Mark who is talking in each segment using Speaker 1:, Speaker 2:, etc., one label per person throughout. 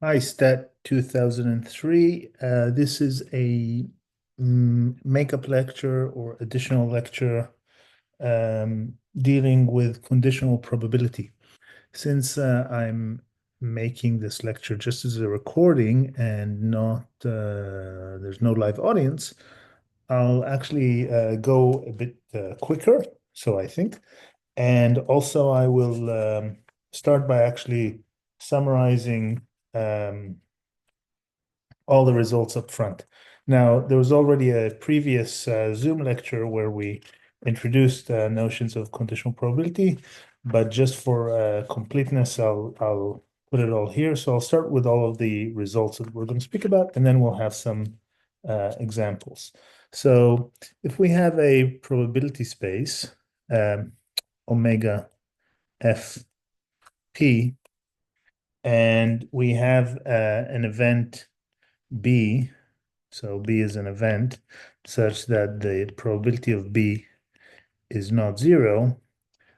Speaker 1: Hi, Stat 2003. This is a makeup lecture or additional lecture dealing with conditional probability. Since I'm making this lecture just as a recording and not there's no live audience, I'll actually go a bit quicker, so I think. And also I will start by actually summarizing um, all the results up front. Now, there was already a previous Zoom lecture where we introduced notions of conditional probability, but just for completeness, I'll put it all here. So I'll start with all of the results that we're going to speak about, and then we'll have some examples. So if we have a probability space, um, omega f p, and we have an event B, so B is an event such that the probability of B is not zero,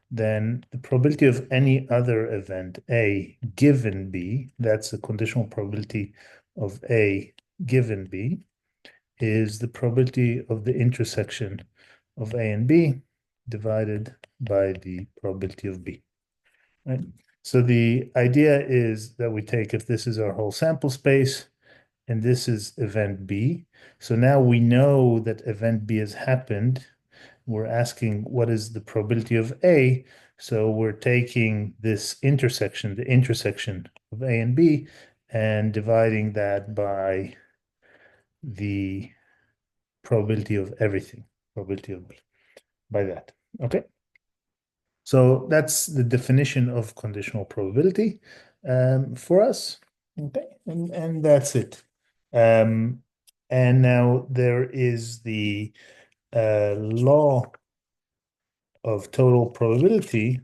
Speaker 1: then the probability of any other event A given B, that's the conditional probability of A given B, is the probability of the intersection of A and B divided by the probability of B, right? So the idea is that we take, if this is our whole sample space, and this is event B. So now we know that event B has happened. We're asking what is the probability of A. So we're taking this intersection, the intersection of A and B, and dividing that by the probability of everything, probability of B, by that. Okay. So that's the definition of conditional probability for us. Okay, and that's it. Um, and now there is the law of total probability,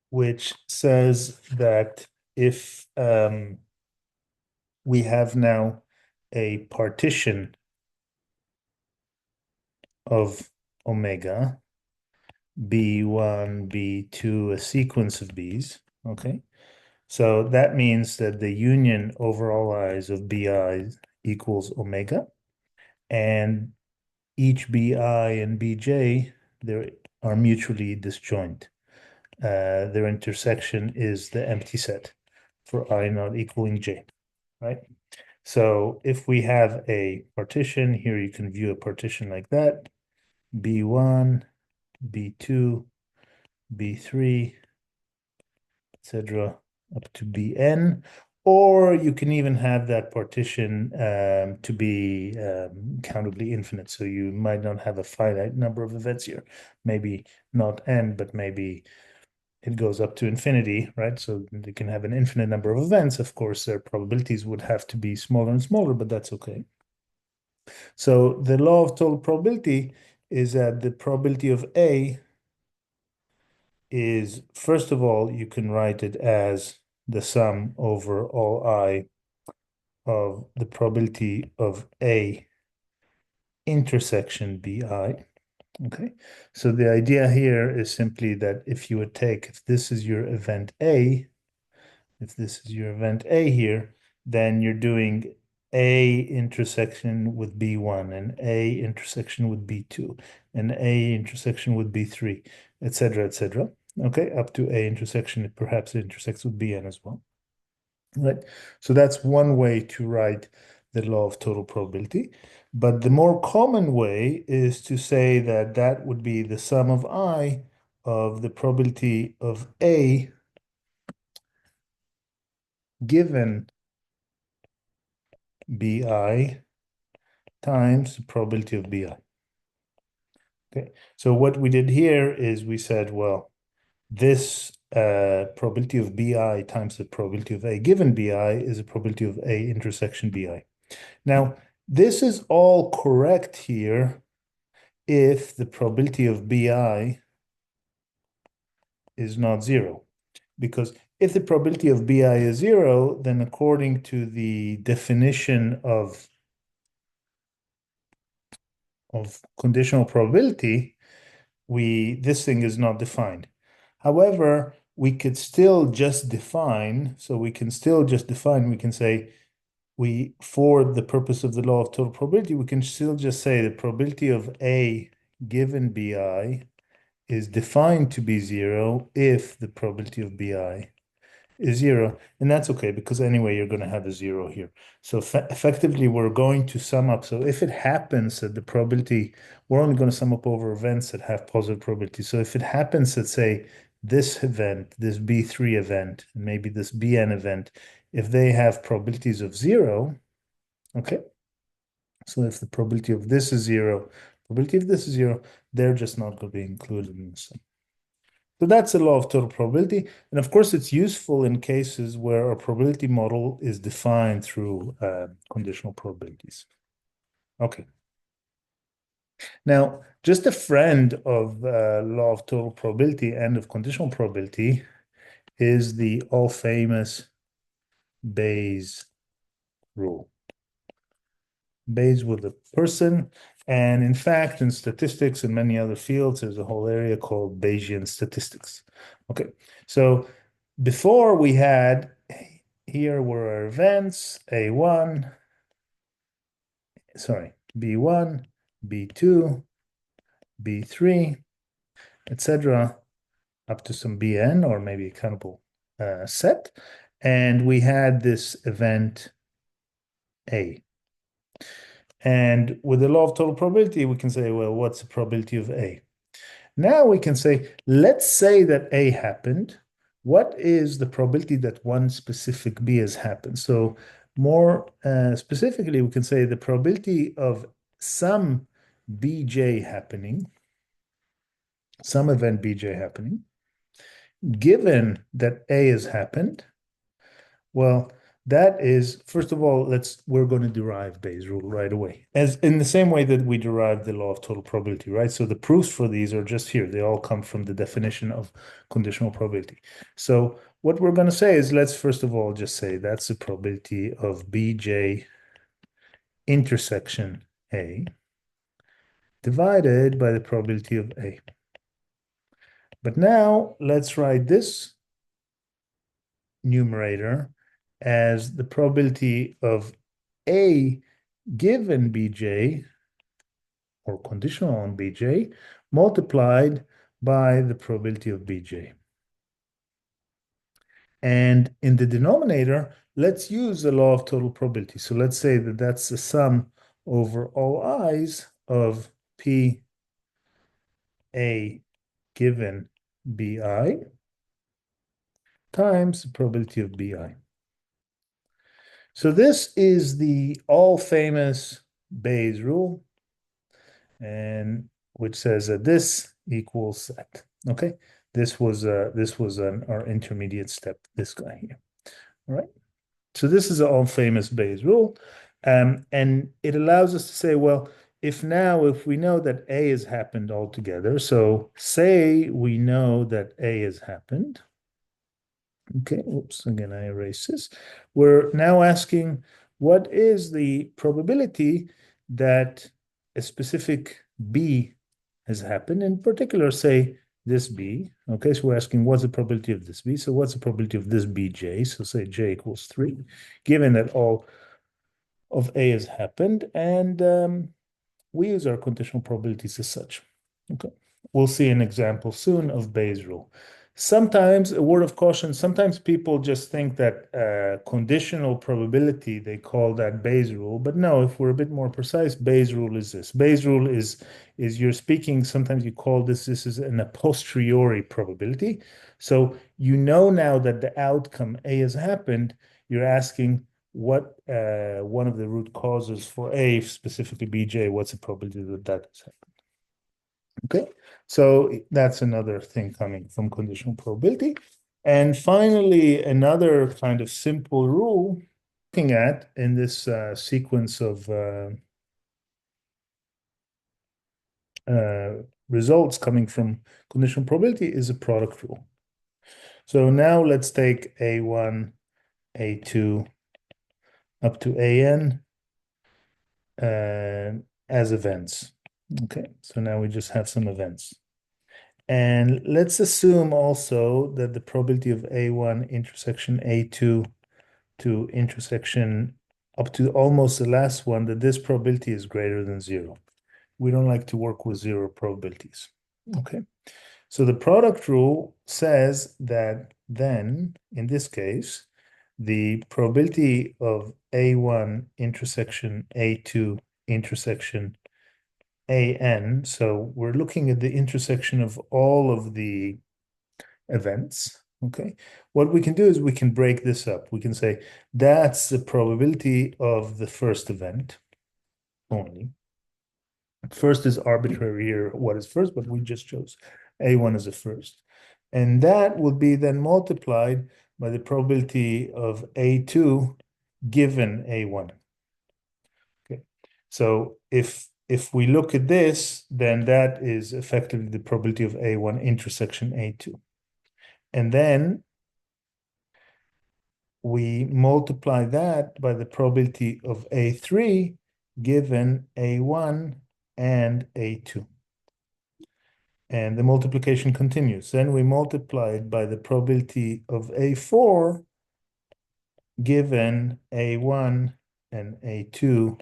Speaker 1: which says that if we have now a partition of omega, B1, B2, a sequence of B's, okay? So that means that the union over all i's of bi equals omega, and each bi and bj they are mutually disjoint. Their intersection is the empty set for I not equaling j, right? So if we have a partition, here you can view a partition like that, B1, B2, B3, etc., up to Bn, or you can even have that partition to be countably infinite. So you might not have a finite number of events here. Maybe not n, but maybe it goes up to infinity, right? So they can have an infinite number of events. Of course, their probabilities would have to be smaller and smaller, but that's okay. So the law of total probability is that the probability of A is, first of all, you can write it as the sum over all I of the probability of A intersection BI. Okay, so the idea here is simply that if you would take, if this is your event A, if this is your event A here, then you're doing A intersection with B1 and A intersection with B2 and A intersection with B3, etc., etc. Okay, up to A intersection, it perhaps intersects with Bn as well. Right. So that's one way to write the law of total probability. But the more common way is to say that that would be the sum of I of the probability of A given BI times the probability of BI. Okay. So what we did here is we said, well, this probability of BI times the probability of A given BI is a probability of A intersection BI. Now, this is all correct here if the probability of BI is not zero. Because if the probability of BI is zero, then according to the definition of conditional probability, this thing is not defined. However, we could still just define, so we can still just define, we can say for the purpose of the law of total probability, we can still just say the probability of A given BI is defined to be zero if the probability of BI is zero. And that's okay because anyway, you're going to have a zero here. So effectively, we're going to sum up. So if it happens that the probability, we're only going to sum up over events that have positive probability. So if it happens that, say, this event, this B3 event, and maybe this BN event, if they have probabilities of zero, okay? So if the probability of this is zero, probability of this is zero, they're just not going to be included in the sum. So that's the law of total probability. And of course, it's useful in cases where a probability model is defined through conditional probabilities. Okay. Now, just a friend of law of total probability and of conditional probability is the all famous Bayes rule. Bayes was a person. And in fact, in statistics and many other fields, there's a whole area called Bayesian statistics. Okay, so before we had, here were our events, A1, sorry, B1, B2, B3, etc., up to some Bn or maybe a countable set. And we had this event A. And with the law of total probability, we can say, well, what's the probability of A? Now we can say, let's say that A happened. What is the probability that one specific B has happened? So more specifically, we can say the probability of some Bj happening, some event Bj happening, given that A has happened. Well, that is, first of all, we're going to derive Bayes' rule right away, as in the same way that we derived the law of total probability, right? So the proofs for these are just here. They all come from the definition of conditional probability. So what we're going to say is, let's first of all just say that's the probability of Bj intersection A divided by the probability of A. But now let's write this numerator as the probability of A given Bj or conditional on Bj multiplied by the probability of Bj. And in the denominator, let's use the law of total probability. So let's say that that's the sum over all i's of P A given Bi times the probability of Bi. So this is the all famous Bayes rule, and which says that this equals that. Okay, this was our intermediate step. This guy here. All right. So this is the all famous Bayes rule, and it allows us to say, well, if we know that A has happened altogether, so say we know that A has happened. Okay, oops, again, I erase this. We're now asking what is the probability that a specific B has happened, in particular, say this B. Okay, so we're asking what's the probability of this B? So what's the probability of this Bj? So say J equals 3, given that all of A has happened, and we use our conditional probabilities as such. Okay. We'll see an example soon of Bayes' rule. Sometimes, a word of caution, sometimes people just think that conditional probability, they call that Bayes' rule. But no, if we're a bit more precise, Bayes' rule is this. Bayes' rule is you're speaking, sometimes you call this is an a posteriori probability. So you know now that the outcome A has happened, you're asking what one of the root causes for A, specifically Bj, what's the probability that that has happened? Okay, so that's another thing coming from conditional probability. And finally, another kind of simple rule looking at in this sequence of results coming from conditional probability is a product rule. So now let's take A1, A2 up to AN as events. Okay, so now we just have some events. And let's assume also that the probability of A1 intersection A2 to intersection up to almost the last one, that this probability is greater than zero. We don't like to work with zero probabilities. Okay. So the product rule says that then, in this case, the probability of A1 intersection A2 intersection AN, so we're looking at the intersection of all of the events, okay? What we can do is we can break this up. We can say that's the probability of the first event only. First is arbitrary here, what is first, but we just chose A1 as a first. And that would be then multiplied by the probability of A2 given A1. Okay. So if we look at this, then that is effectively the probability of A1 intersection A2. And then we multiply that by the probability of A3 given A1 and A2. And the multiplication continues. Then we multiply it by the probability of A4 given A1 and A2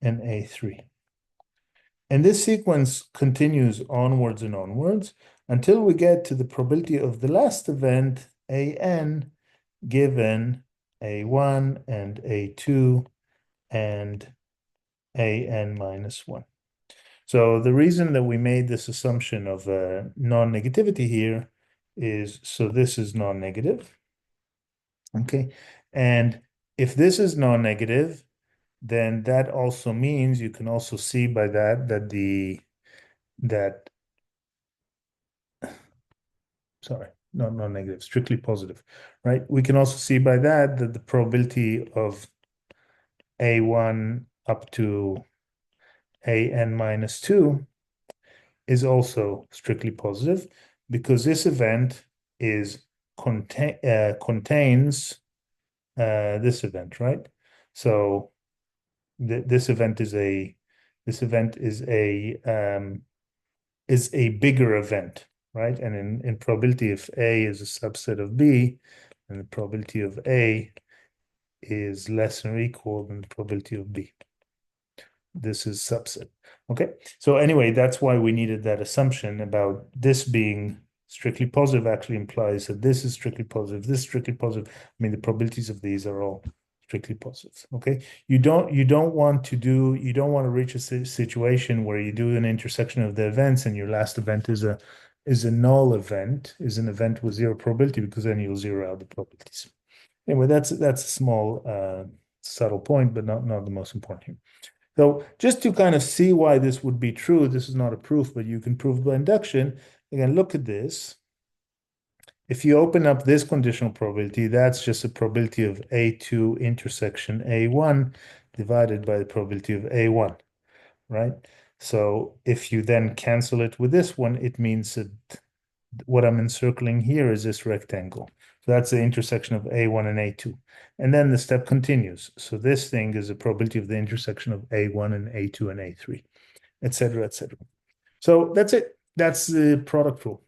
Speaker 1: and A3. And this sequence continues onwards and onwards until we get to the probability of the last event, AN, given A1 and A2 and AN minus 1. So the reason that we made this assumption of non-negativity here is, so this is non-negative, okay? And if this is non-negative, then that also means you can also see by that sorry, not non-negative, strictly positive, right? We can also see by that the probability of A1 up to AN minus 2 is also strictly positive because this event contains this event, right? So this event is a bigger event, right? And in probability, if A is a subset of B, then the probability of A is less than or equal than the probability of B. This is subset. Okay. So anyway, that's why we needed that assumption about this being strictly positive actually implies that this is strictly positive, this is strictly positive. I mean, the probabilities of these are all strictly positive. Okay. You don't want to reach a situation where you do an intersection of the events and your last event is a null event, is an event with zero probability, because then you'll zero out the probabilities. Anyway, that's a small subtle point, but not the most important here. So just to kind of see why this would be true, this is not a proof, but you can prove by induction. Again, look at this. If you open up this conditional probability, that's just a probability of A2 intersection A1 divided by the probability of A1, right? So if you then cancel it with this one, it means that what I'm encircling here is this rectangle. So that's the intersection of A1 and A2. And then the step continues. So this thing is a probability of the intersection of A1 and A2 and A3, et cetera, et cetera. So that's it. That's the product rule.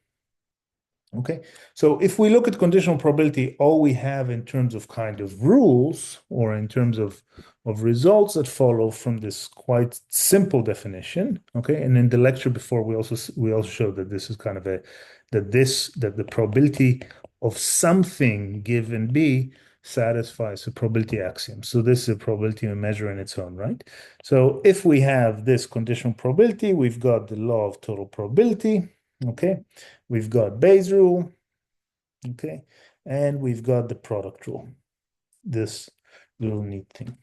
Speaker 1: Okay, so if we look at conditional probability, all we have in terms of kind of rules or in terms of results that follow from this quite simple definition. Okay, and in the lecture before we also showed that this is kind of that the probability of something given B satisfies a probability axiom. So this is a probability measure in its own right. So if we have this conditional probability, we've got the law of total probability. Okay, we've got Bayes' rule, okay, and we've got the product rule, this little neat thing.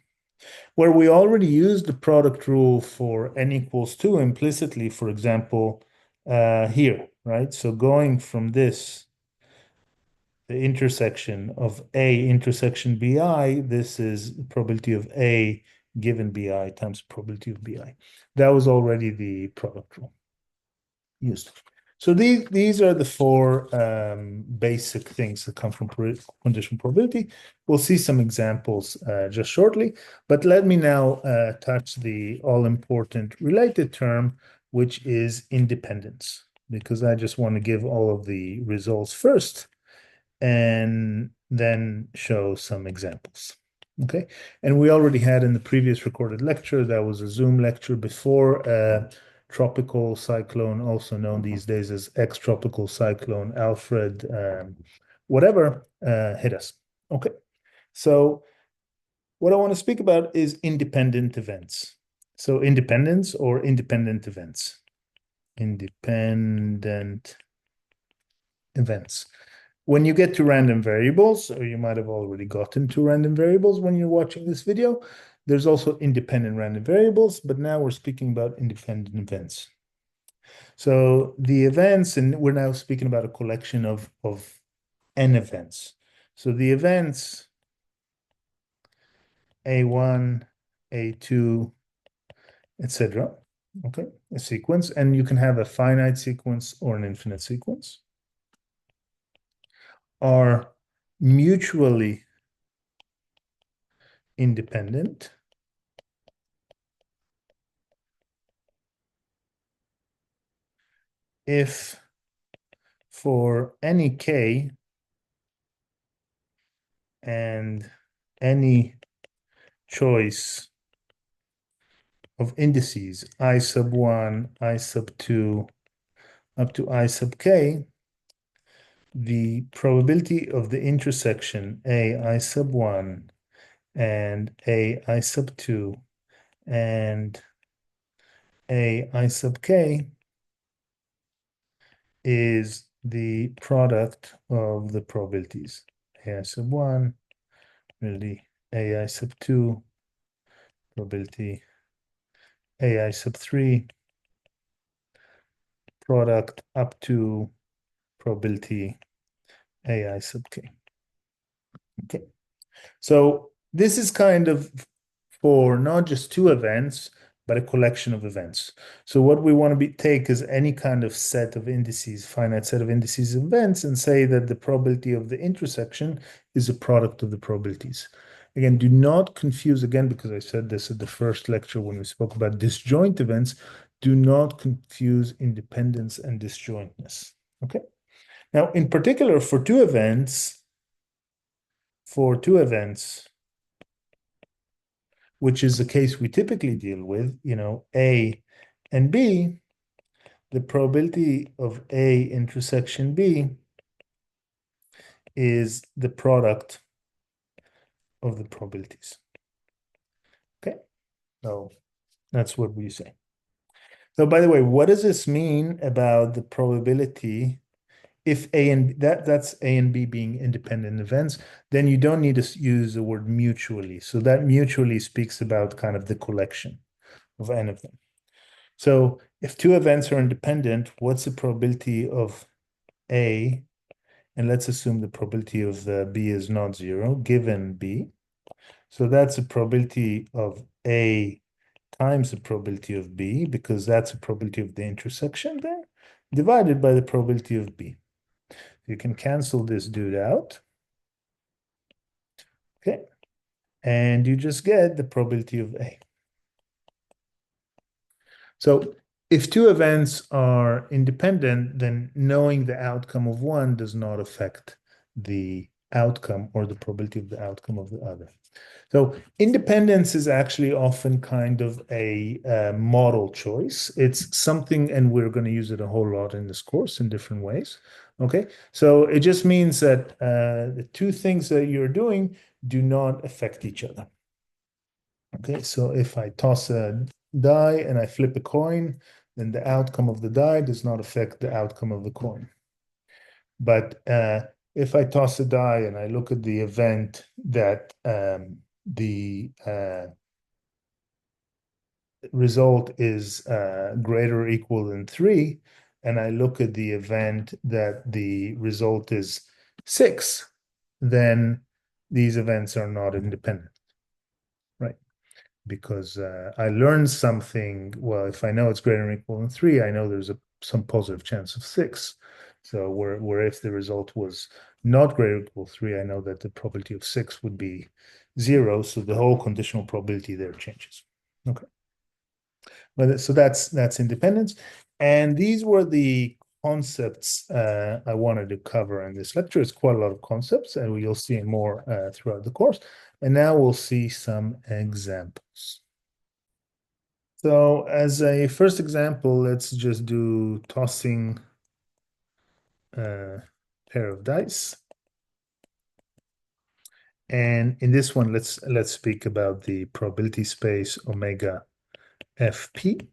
Speaker 1: Where we already used the product rule for n equals 2 implicitly, for example, here, right? So going from this, the intersection of A intersection BI, this is the probability of A given BI times probability of BI. That was already the product rule used. So these are the four basic things that come from conditional probability. We'll see some examples just shortly, but let me now touch the all-important related term, which is independence. because I just want to give all of the results first and then show some examples. Okay, and we already had in the previous recorded lecture, that was a Zoom lecture before tropical cyclone, also known these days as ex-tropical cyclone Alfred, whatever, hit us. Okay, so what I want to speak about is independent events. So independence or independent events. Independent events. When you get to random variables, or you might have already gotten to random variables when you're watching this video, there's also independent random variables, but now we're speaking about independent events. So the events, and we're now speaking about a collection of n events. So the events A1, A2, etc. Okay, a sequence, and you can have a finite sequence or an infinite sequence, are mutually independent if for any k and any choice of indices I sub 1, I sub 2, up to I sub k, the probability of the intersection A I sub 1 and A I sub 2 and A I sub k is the product of the probabilities. A I sub 1, really A I sub 2, probability AI sub 3, product up to probability AI sub k. Okay, so this is kind of for not just two events, but a collection of events. So what we want to take is any kind of set of indices, finite set of indices of events, and say that the probability of the intersection is a product of the probabilities. Again, do not confuse, again, because I said this at the first lecture when we spoke about disjoint events, do not confuse independence and disjointness. Okay. Now, in particular, for two events, which is the case we typically deal with, A and B, the probability of A intersection B is the product of the probabilities. Okay, so that's what we say. So by the way, what does this mean about the probability if A and that's A and B being independent events? Then you don't need to use the word mutually. So that mutually speaks about kind of the collection of n of them. So if two events are independent, what's the probability of A? And let's assume the probability of the B is not zero, given B. So that's the probability of A times the probability of B, because that's the probability of the intersection there, divided by the probability of B. You can cancel this dude out. Okay. And you just get the probability of A. So if two events are independent, then knowing the outcome of one does not affect the outcome or the probability of the outcome of the other. So independence is actually often kind of a model choice. It's something, and we're going to use it a whole lot in this course in different ways. Okay, so it just means that the two things that you're doing do not affect each other. Okay, so if I toss a die and I flip a coin, then the outcome of the die does not affect the outcome of the coin. But if I toss a die and I look at the event that the result is greater or equal than 3, and I look at the event that the result is 6, then these events are not independent, right? Because I learned something, well, if I know it's greater or equal than 3, I know there's some positive chance of 6. So where if the result was not greater or equal to 3, I know that the probability of 6 would be 0. So the whole conditional probability there changes. Okay. But so that's independence. And these were the concepts I wanted to cover in this lecture. It's quite a lot of concepts, and you'll see more throughout the course. And now we'll see some examples. So as a first example, let's just do tossing a pair of dice. And in this one, let's speak about the probability space omega FP.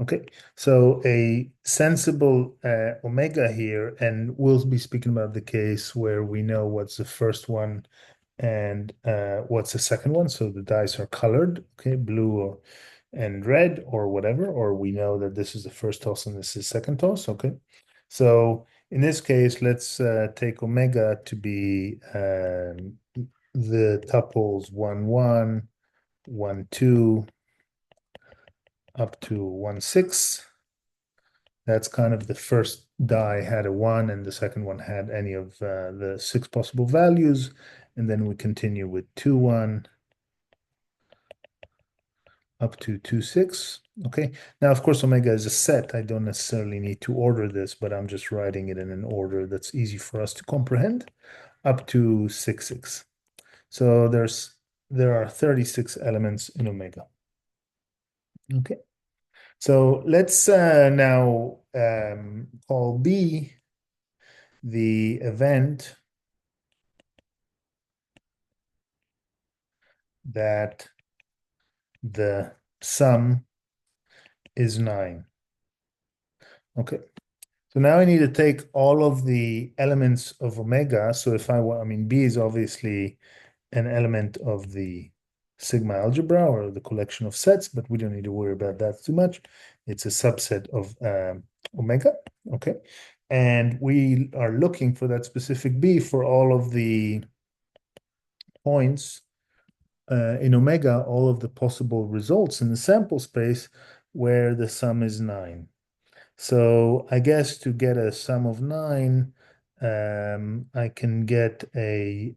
Speaker 1: Okay, so a sensible omega here, and we'll be speaking about the case where we know what's the first one and what's the second one. So the dice are colored, okay, blue and red or whatever, or we know that this is the first toss and this is second toss, okay? So in this case, let's take omega to be the tuples 1, 1, 1, 2, up to 1, 6. That's kind of the first die had a 1 and the second one had any of the 6 possible values. And then we continue with 2, 1, up to 2, 6. Okay. Now, of course, omega is a set. I don't necessarily need to order this, but I'm just writing it in an order that's easy for us to comprehend, up to 6, 6. So there are 36 elements in omega. Okay. So let's now call B the event that the sum is 9. Okay. So now I need to take all of the elements of omega. So if I want, I mean, B is obviously an element of the sigma algebra or the collection of sets, but we don't need to worry about that too much. It's a subset of omega. Okay. And we are looking for that specific B for all of the points in omega, all of the possible results in the sample space where the sum is 9. So I guess to get a sum of 9, I can get a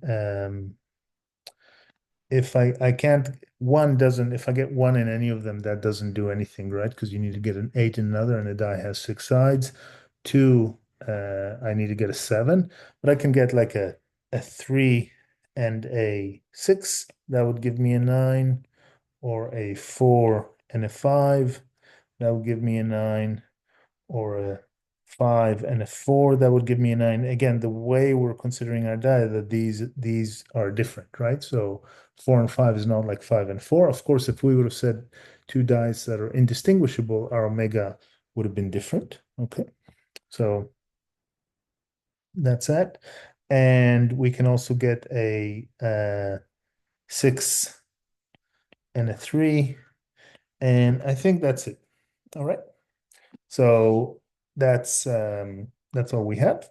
Speaker 1: if I can't one doesn't if I get 1 in any of them, that doesn't do anything, right? Because you need to get an 8 in another, and a die has 6 sides. 2, I need to get a 7, but I can get like a 3 and a 6. That would give me a 9, or a 4 and a 5. That would give me a 9, or a 5 and a 4. That would give me a 9. Again, the way we're considering our die, that these are different, right? So 4 and 5 is not like 5 and 4. Of course, if we would have said two dice that are indistinguishable, our omega would have been different. Okay, so that's that. And we can also get a 6 and a 3. And I think that's it. All right. So that's all we have.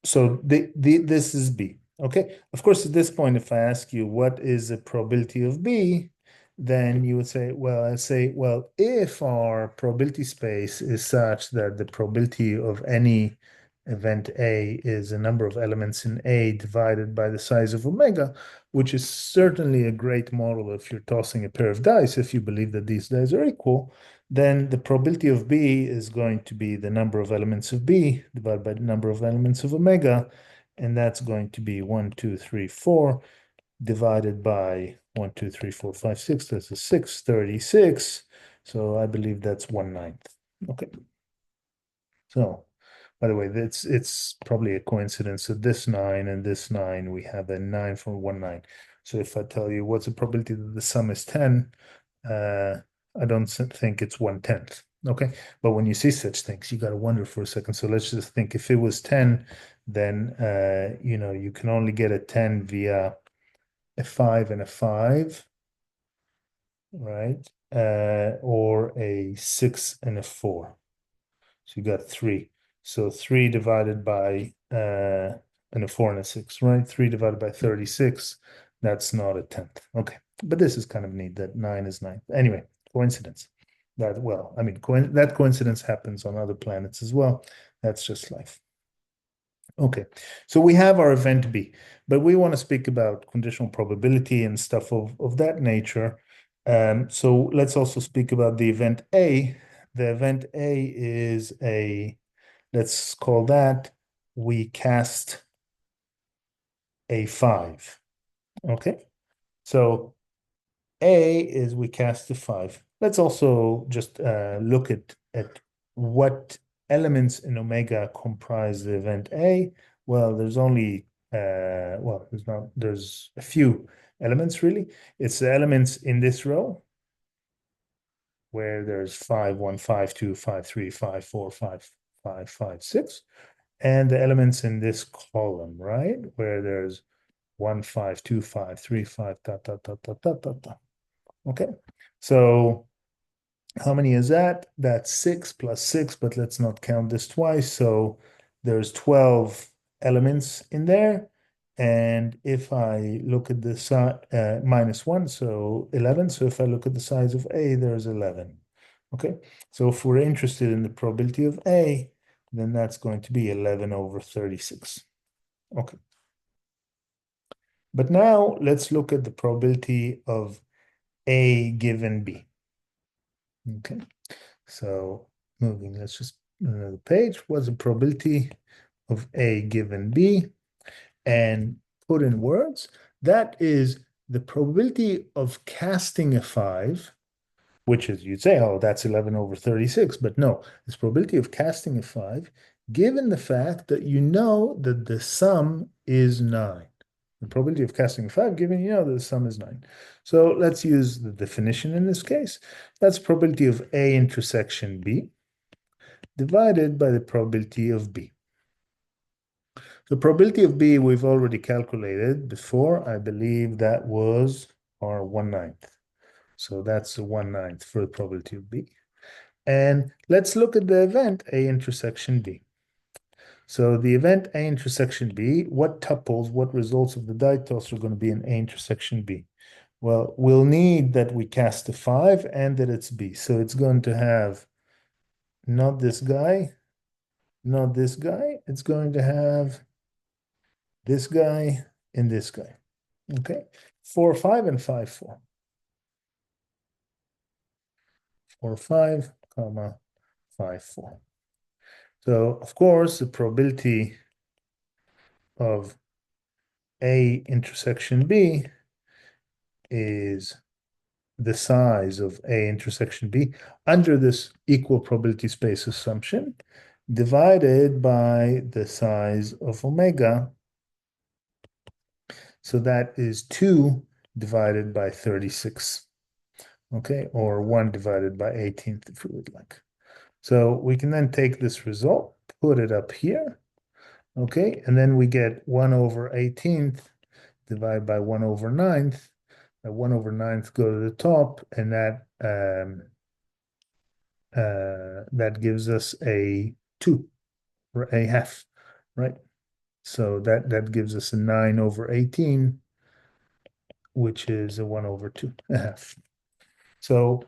Speaker 1: So this is B. Okay. Of course, at this point, if I ask you what is the probability of B, then you would say, well, I say, well, if our probability space is such that the probability of any event A is a number of elements in A divided by the size of omega, which is certainly a great model if you're tossing a pair of dice, if you believe that these dice are equal, then the probability of B is going to be the number of elements of B divided by the number of elements of omega, and that's going to be 1, 2, 3, 4 divided by 1, 2, 3, 4, 5, 6. That's a 6, 36. So I believe that's 1/9. Okay. So, by the way, it's probably a coincidence that this 9 and this 9, we have a 9 from 1/9. So if I tell you what's the probability that the sum is 10, I don't think it's 1/10. Okay. But when you see such things, you got to wonder for a second. So let's just think if it was 10, then you can only get a 10 via a 5 and a 5, right? Or a 6 and a 4. So you got 3. So 3 divided by and a 4 and a 6, right? 3 divided by 36, that's not a 10th. Okay. But this is kind of neat that 9 is 9. Anyway, coincidence. That coincidence happens on other planets as well. That's just life. Okay, so we have our event B, but we want to speak about conditional probability and stuff of that nature. So let's also speak about the event A. The event A is a Let's call that we cast a 5. Okay, so A is we cast a 5. Let's also just look at what elements in omega comprise the event A. Well, there's only there's a few elements really. It's the elements in this row where there's 5, 1, 5, 2, 5, 3, 5, 4, 5, 5, 5, 6, and the elements in this column, right? Where there's 1, 5, 2, 5, 3, 5, dot, dot, dot, dot, dot, dot, dot. Okay, so how many is that? That's 6 plus 6, but let's not count this twice. So there's 12 elements in there. And if I look at the size, minus 1, so 11. So if I look at the size of A, there's 11. Okay, so if we're interested in the probability of A, then that's going to be 11 over 36. Okay. But now let's look at the probability of A given B. Okay, so moving, let's just another page. What's the probability of A given B? And put in words, that is the probability of casting a 5, which is, you'd say, oh, that's 11 over 36. But no, it's probability of casting a 5, given the fact that you know that the sum is 9. The probability of casting a 5, given you know that the sum is 9. So let's use the definition in this case. That's probability of A intersection B divided by the probability of B. The probability of B we've already calculated before. I believe that was our 1/9. So that's a 1/9 for the probability of B. And let's look at the event A intersection B. So the event A intersection B, what tuples, what results of the die toss are going to be in A intersection B? Well, we'll need that we cast a 5 and that it's B. So it's going to have not this guy, not this guy. It's going to have this guy and this guy. Okay, 4, 5, and 5, 4. 4, 5, comma, 5, 4. So, of course, the probability of A intersection B is the size of A intersection B under this equal probability space assumption divided by the size of omega. So that is 2 divided by 36. Okay, or 1 divided by 18th if we would like. So we can then take this result, put it up here, okay, and then we get 1 over 18th divided by 1 over 9th. 1 over 9th go to the top, and that gives us a 2, or a half, right? So that gives us a 9 over 18, which is a 1 over 2, a half. So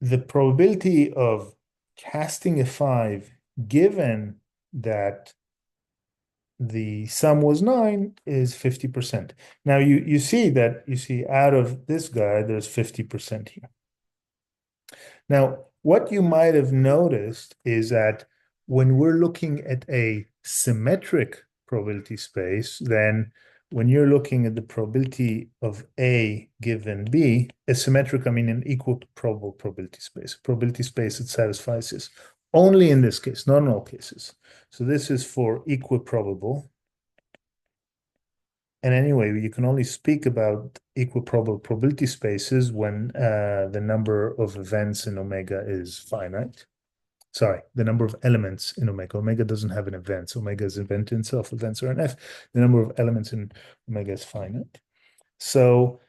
Speaker 1: the probability of casting a 5, given that the sum was 9, is 50%. Now you see out of this guy, there's 50% here. Now, what you might have noticed is that when we're looking at a symmetric probability space, then when you're looking at the probability of A given B, a symmetric, I mean an equal probable probability space, a probability space that satisfies this. Only in this case, not in all cases. So this is for equiprobable. And anyway, you can only speak about equiprobable probability spaces when the number of events in omega is finite. Sorry, the number of elements in omega. Omega doesn't have an event. So omega is an event in itself. Events are an F. The number of elements in omega is finite. So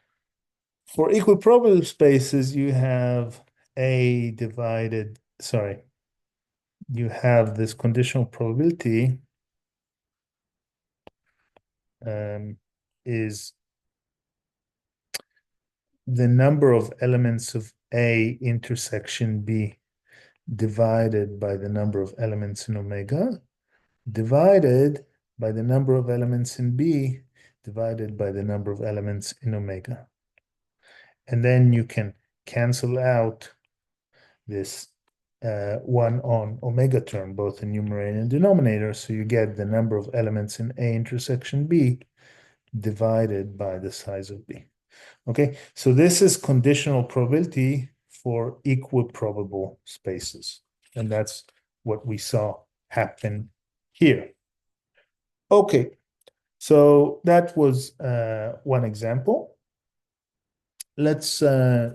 Speaker 1: for equiprobable spaces, you have A divided, sorry, you have this conditional probability is the number of elements of A intersection B divided by the number of elements in omega, divided by the number of elements in B, divided by the number of elements in omega. And then you can cancel out this 1 on omega term, both in numerator and denominator. So you get the number of elements in A intersection B divided by the size of B. Okay, so this is conditional probability for equiprobable spaces. And that's what we saw happen here. Okay, so that was one example. Let's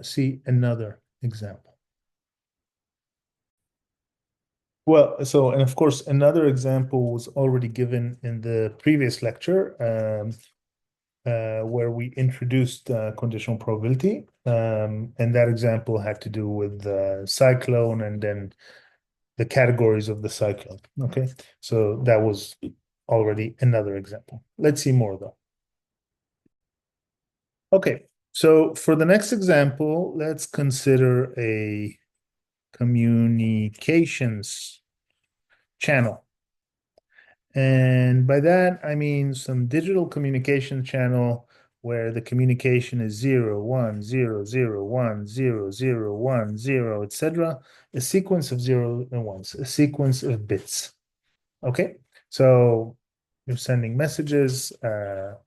Speaker 1: see another example. Well, so, and of course, another example was already given in the previous lecture, where we introduced conditional probability. And that example had to do with the cyclone and then the categories of the cyclone. Okay, so that was already another example. Let's see more though. Okay, so for the next example, let's consider a communications channel. And by that, I mean some digital communication channel where the communication is 0, 1, 0, 0, 1, 0, 0, 1, 0, etc. A sequence of 0 and 1s, a sequence of bits. Okay, so you're sending messages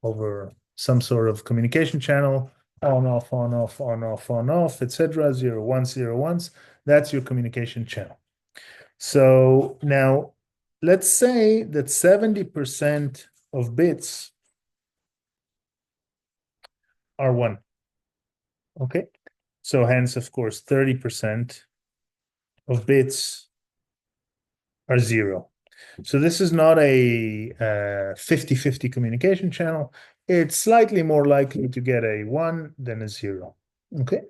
Speaker 1: over some sort of communication channel, on, off, on, off, on, off, on, off, etc. 0, 1, 0, 1s. That's your communication channel. So now let's say that 70% of bits are 1. Okay. So hence, of course, 30% of bits are 0. So this is not a 50-50 communication channel. It's slightly more likely to get a 1 than a 0. Okay.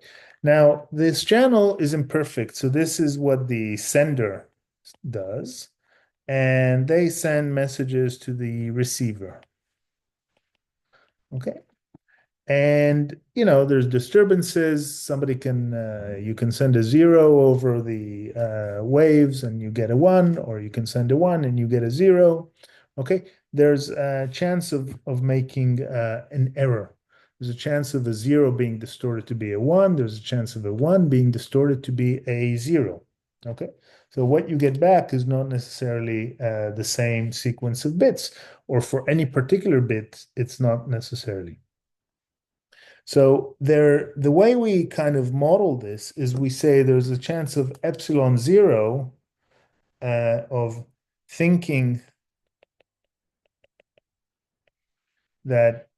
Speaker 1: Now, this channel is imperfect. So this is what the sender does. And they send messages to the receiver. Okay. And there's disturbances. Somebody can you can send a 0 over the waves and you get a 1, or you can send a 1 and you get a 0. Okay, there's a chance of making an error. There's a chance of a 0 being distorted to be a 1. There's a chance of a 1 being distorted to be a 0. Okay, so what you get back is not necessarily the same sequence of bits, or for any particular bit, it's not necessarily. So the way we kind of model this is we say there's a chance of epsilon 0 of thinking that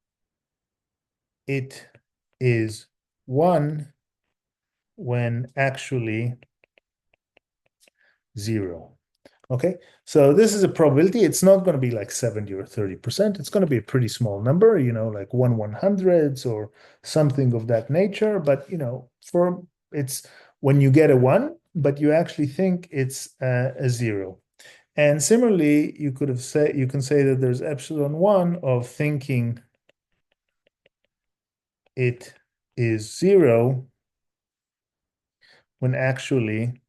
Speaker 1: it is 1 when actually 0. Okay, so this is a probability. It's not going to be like 70 or 30%. It's going to be a pretty small number, like 1/100ths or something of that nature. But, for it's when you get a 1, but you actually think it's a 0. And similarly, you can say that there's epsilon 1 of thinking it is 0 when actually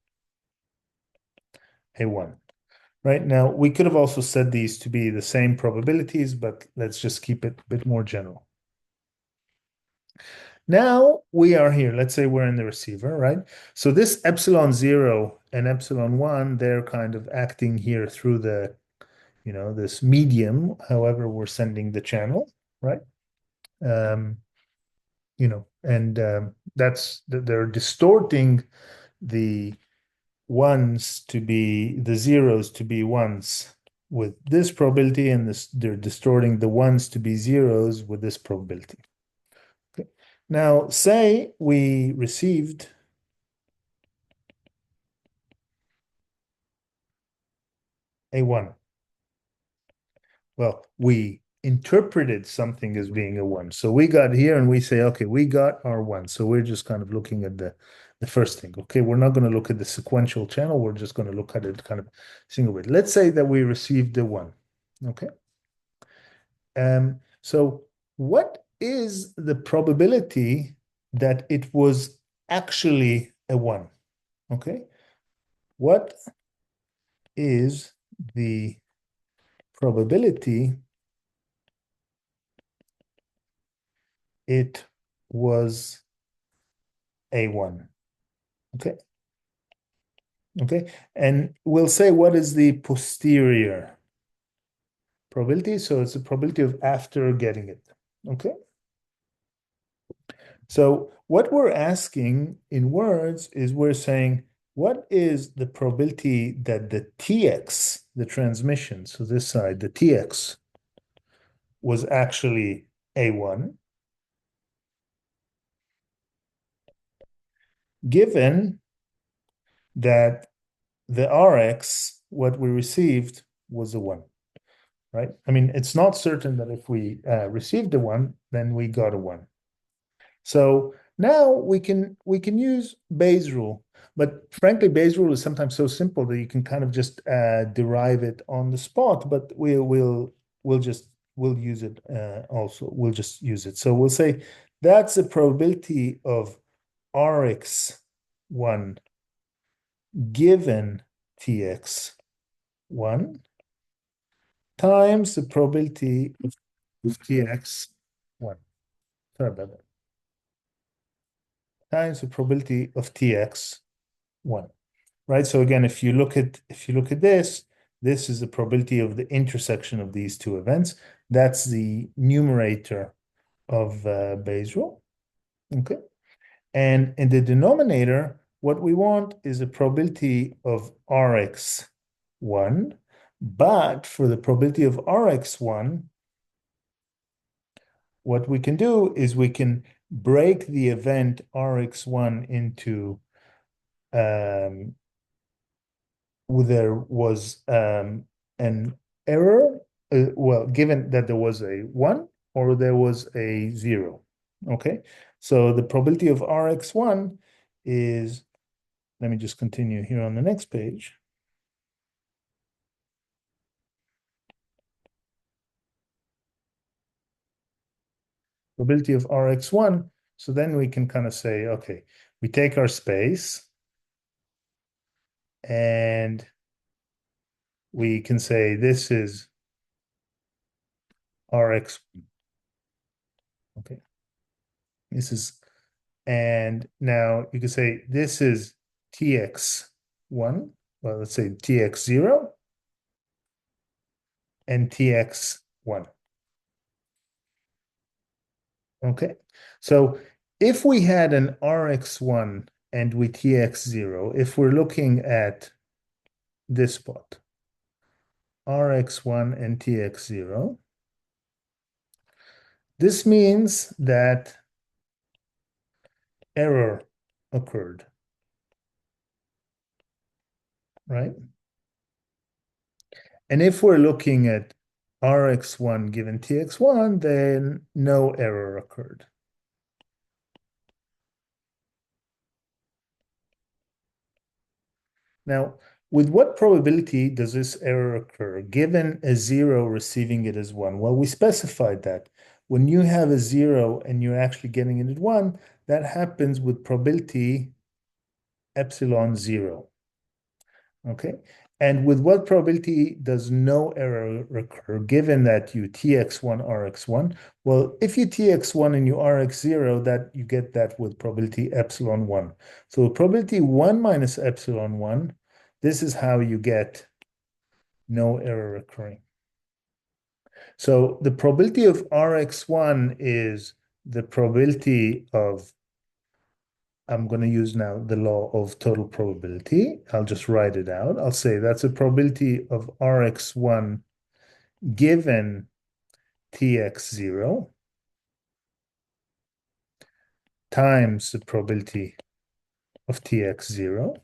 Speaker 1: a 1. Right now, we could have also said these to be the same probabilities, but let's just keep it a bit more general. Now we are here. Let's say we're in the receiver, right? So this epsilon 0 and epsilon 1, they're kind of acting here through the, this medium, however we're sending the channel, right? And they're distorting the ones to be the zeros to be ones with this probability, and they're distorting the ones to be zeros with this probability. Okay. Now, say we received a 1. Well, we interpreted something as being a 1. So we got here and we say, okay, we got our 1. So we're just kind of looking at the first thing. Okay, we're not going to look at the sequential channel. We're just going to look at it kind of single bit. Let's say that we received the 1. Okay. So what is the probability that it was actually a 1? Okay. What is the probability it was a 1? Okay. Okay. And we'll say what is the posterior probability. So it's the probability of after getting it. Okay. So what we're asking in words is we're saying, what is the probability that the TX, the transmission, so this side, the TX, was actually A1, given that the RX, what we received, was a 1, right? I mean, it's not certain that if we received a 1, then we got a 1. So now we can use Bayes' rule, but frankly, Bayes' rule is sometimes so simple that you can kind of just derive it on the spot. But we'll use it also. We'll just use it. So we'll say that's the probability of Rx one given Tx one times the probability of Tx one. Sorry about that. Times the probability of Tx one, right? So again, if you look at this, this is the probability of the intersection of these two events. That's the numerator of Bayes' rule. Okay. And in the denominator, what we want is a probability of Rx1, but for the probability of Rx1, what we can do is we can break the event Rx1 into there was an error, well, given that there was a 1 or there was a 0. Okay, so the probability of Rx1 is, let me just continue here on the next page. Probability of Rx1. So then we can kind of say, okay, we take our space and we can say this is Rx. Okay, this is, and now you can say this is Tx1. Well, let's say Tx0 and Tx1. Okay, so if we had an Rx1 and we Tx0, if we're looking at this spot, Rx1 and Tx0, this means that error occurred, right? And if we're looking at Rx1 given Tx1, then no error occurred. Now, with what probability does this error occur? Given a 0 receiving it as 1. Well, we specified that. When you have a 0 and you're actually getting it at 1, that happens with probability epsilon 0. Okay. And with what probability does no error occur, given that you Tx1, Rx1? Well, if you Tx1 and you Rx0, that you get that with probability epsilon 1. So probability 1 minus epsilon 1, this is how you get no error occurring. So the probability of Rx1 is the probability of, I'm going to use now the law of total probability. I'll just write it out. I'll say that's a probability of Rx1 given Tx0 times the probability of Tx0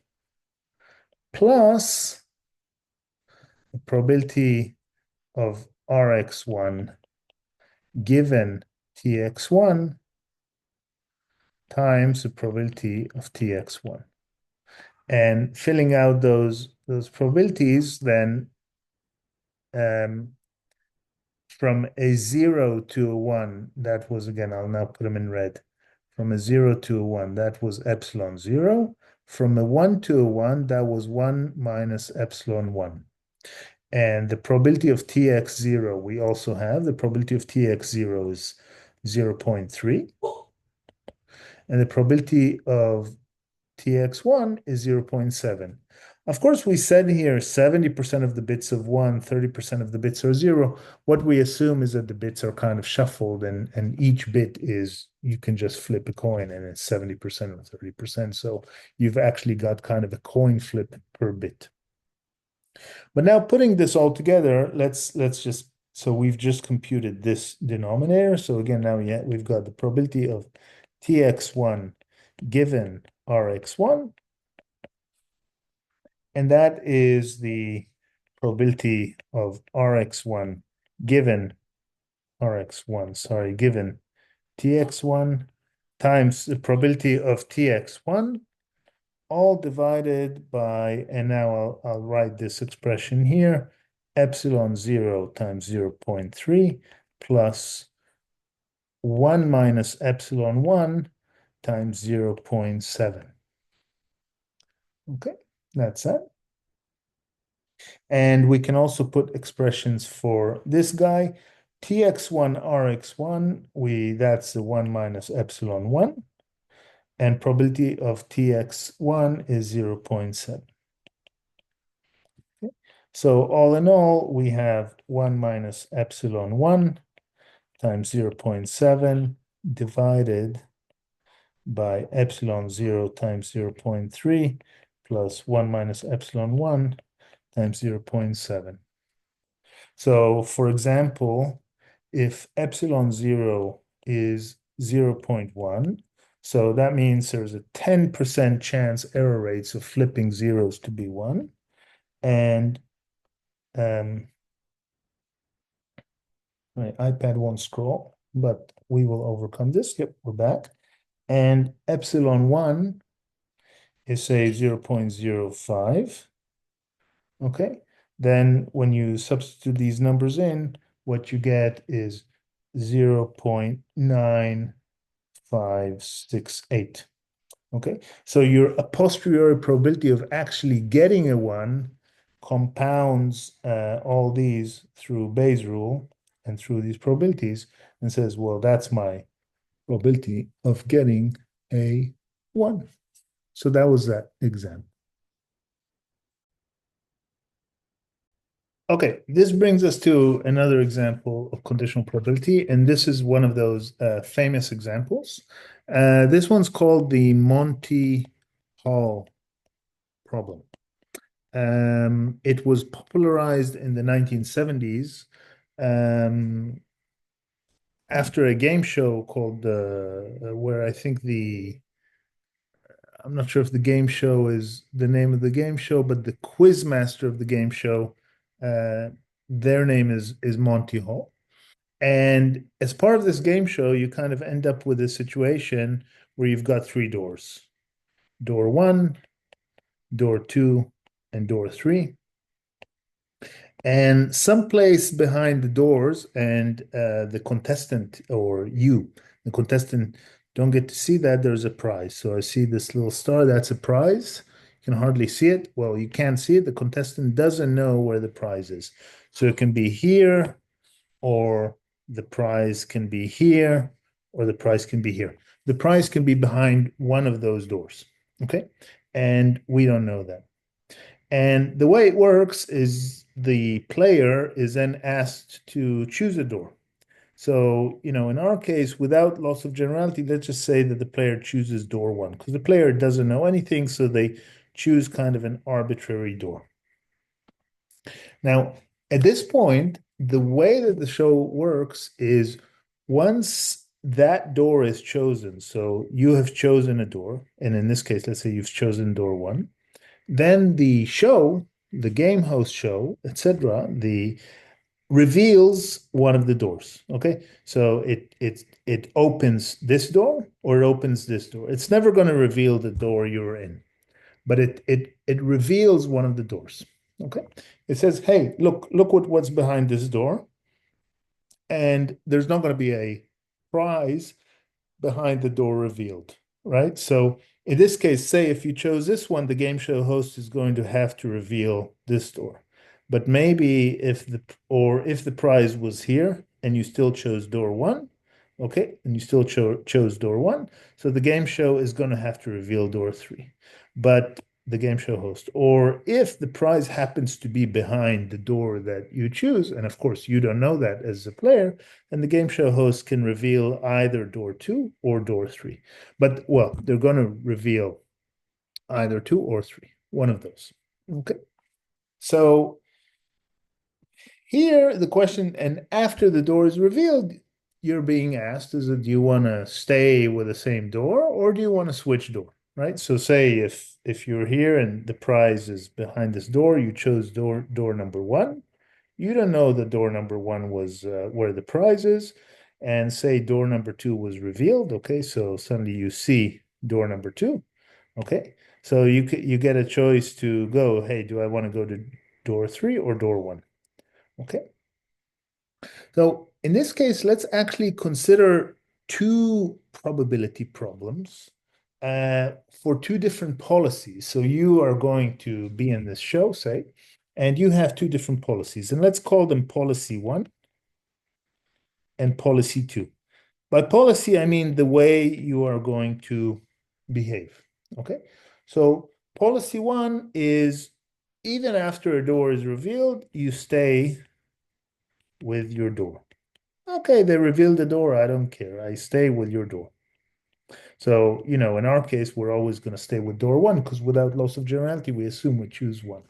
Speaker 1: plus the probability of Rx1 given Tx1 times the probability of Tx1. And filling out those probabilities, then from a 0 to a 1, that was, again, I'll now put them in red. From a 0 to a 1, that was epsilon 0. From a 1 to a 1, that was 1 minus epsilon 1. And the probability of Tx0, we also have. The probability of Tx0 is 0.3. And the probability of Tx1 is 0.7. Of course, we said here 70% of the bits of one, 30% of the bits are zero. What we assume is that the bits are kind of shuffled and each bit is, you can just flip a coin and it's 70% or 30%. So you've actually got kind of a coin flip per bit. But now putting this all together, let's just, so we've just computed this denominator. So again, now we've got the probability of tx1 given rx1, and that is the probability of rx1 given rx1, sorry, given tx1 times the probability of tx1 all divided by, and now I'll write this expression here, epsilon 0 times 0.3 plus 1 minus epsilon 1 times 0.7. Okay, that's that. And we can also put expressions for this guy. Tx1, Rx1, that's the 1 minus epsilon 1. And probability of Tx1 is 0.7. Okay. So all in all, we have 1 minus epsilon 1 times 0.7 divided by epsilon 0 times 0.3 plus 1 minus epsilon 1 times 0.7. So for example, if epsilon 0 is 0.1, so that means there's a 10% chance error rates of flipping zeros to be 1. And my iPad won't scroll, but we will overcome this. Yep, we're back. And epsilon 1 is, say, 0.05. Okay, then when you substitute these numbers in, what you get is 0.9568. Okay, so your a posteriori probability of actually getting a 1 compounds all these through Bayes' rule and through these probabilities and says, well, that's my probability of getting a 1. So that was that example. Okay, this brings us to another example of conditional probability, and this is one of those famous examples. This one's called the Monty Hall problem. It was popularized in the 1970s after a game show called where I think I'm not sure if the game show is the name of the game show, but the quiz master of the game show, uh, their name is Monty Hall. And as part of this game show, you kind of end up with a situation where you've got three doors: door one, door two, and door three. And someplace behind the doors, and the contestant or you, the contestant, don't get to see that there's a prize. So I see this little star, that's a prize. You can hardly see it. Well, you can't see it. The contestant doesn't know where the prize is. So it can be here, or the prize can be here, or the prize can be here. The prize can be behind one of those doors. Okay. And we don't know that. And the way it works is the player is then asked to choose a door. So, in our case, without loss of generality, let's just say that the player chooses door one because the player doesn't know anything. So they choose kind of an arbitrary door. Now, at this point, the way that the show works is once that door is chosen, so you have chosen a door, and in this case, let's say you've chosen door one, then the show, the game host show, etc., the reveals one of the doors. Okay, so it opens this door or it opens this door. It's never going to reveal the door you're in, but it reveals one of the doors. Okay, it says, "Hey, look what's behind this door," and there's not going to be a prize behind the door revealed, right? So in this case, say if you chose this one, the game show host is going to have to reveal this door. But maybe if the prize was here and you still chose door one, okay, and you still chose door one, so the game show is going to have to reveal door three. But the game show host, or if the prize happens to be behind the door that you choose, and of course you don't know that as a player, then the game show host can reveal either door 2 or door 3. But, well, they're going to reveal either 2 or 3, one of those. Okay. So here the question, and after the door is revealed, you're being asked, is it, do you want to stay with the same door or do you want to switch door? Right? So say if you're here and the prize is behind this door, you chose door number 1. You don't know that door number 1 was where the prize is, and say door number 2 was revealed. Okay, so suddenly you see door number 2. Okay, so you get a choice to go, hey, do I want to go to door 3 or door 1? Okay. So in this case, let's actually consider two probability problems for two different policies. So you are going to be in this show, say, and you have two different policies, and let's call them policy 1 and policy 2. By policy, I mean the way you are going to behave. Okay. So policy 1 is even after a door is revealed, you stay with your door. Okay, they revealed the door. I don't care. I stay with your door. So, in our case, we're always going to stay with door 1 because without loss of generality, we assume we choose 1.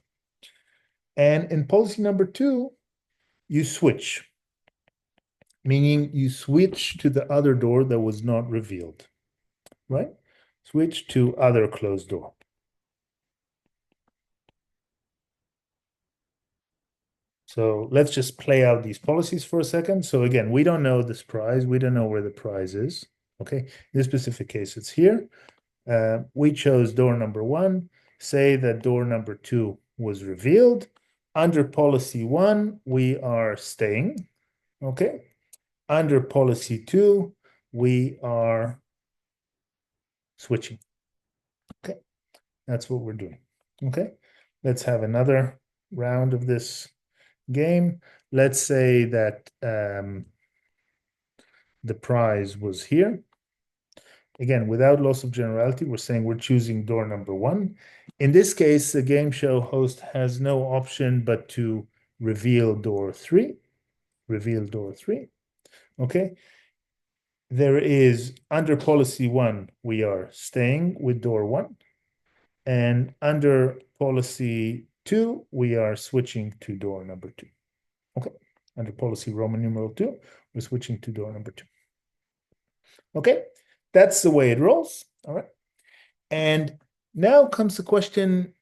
Speaker 1: And in policy number 2, you switch, meaning you switch to the other door that was not revealed, right? Switch to other closed door. So let's just play out these policies for a second. So again, we don't know this prize. We don't know where the prize is. Okay. In this specific case, it's here. We chose door number 1. Say that door number 2 was revealed. Under policy 1, we are staying. Okay. Under policy 2, we are switching. Okay. That's what we're doing. Okay. Let's have another round of this game. Let's say that the prize was here. Again, without loss of generality, we're saying we're choosing door number 1. In this case, the game show host has no option but to reveal door 3. Reveal door 3. Okay. There is, under policy 1, we are staying with door 1. And under policy 2, we are switching to door number 2. Okay. Under policy Roman numeral 2, we're switching to door number 2. Okay. That's the way it rolls. All right. And now comes the question,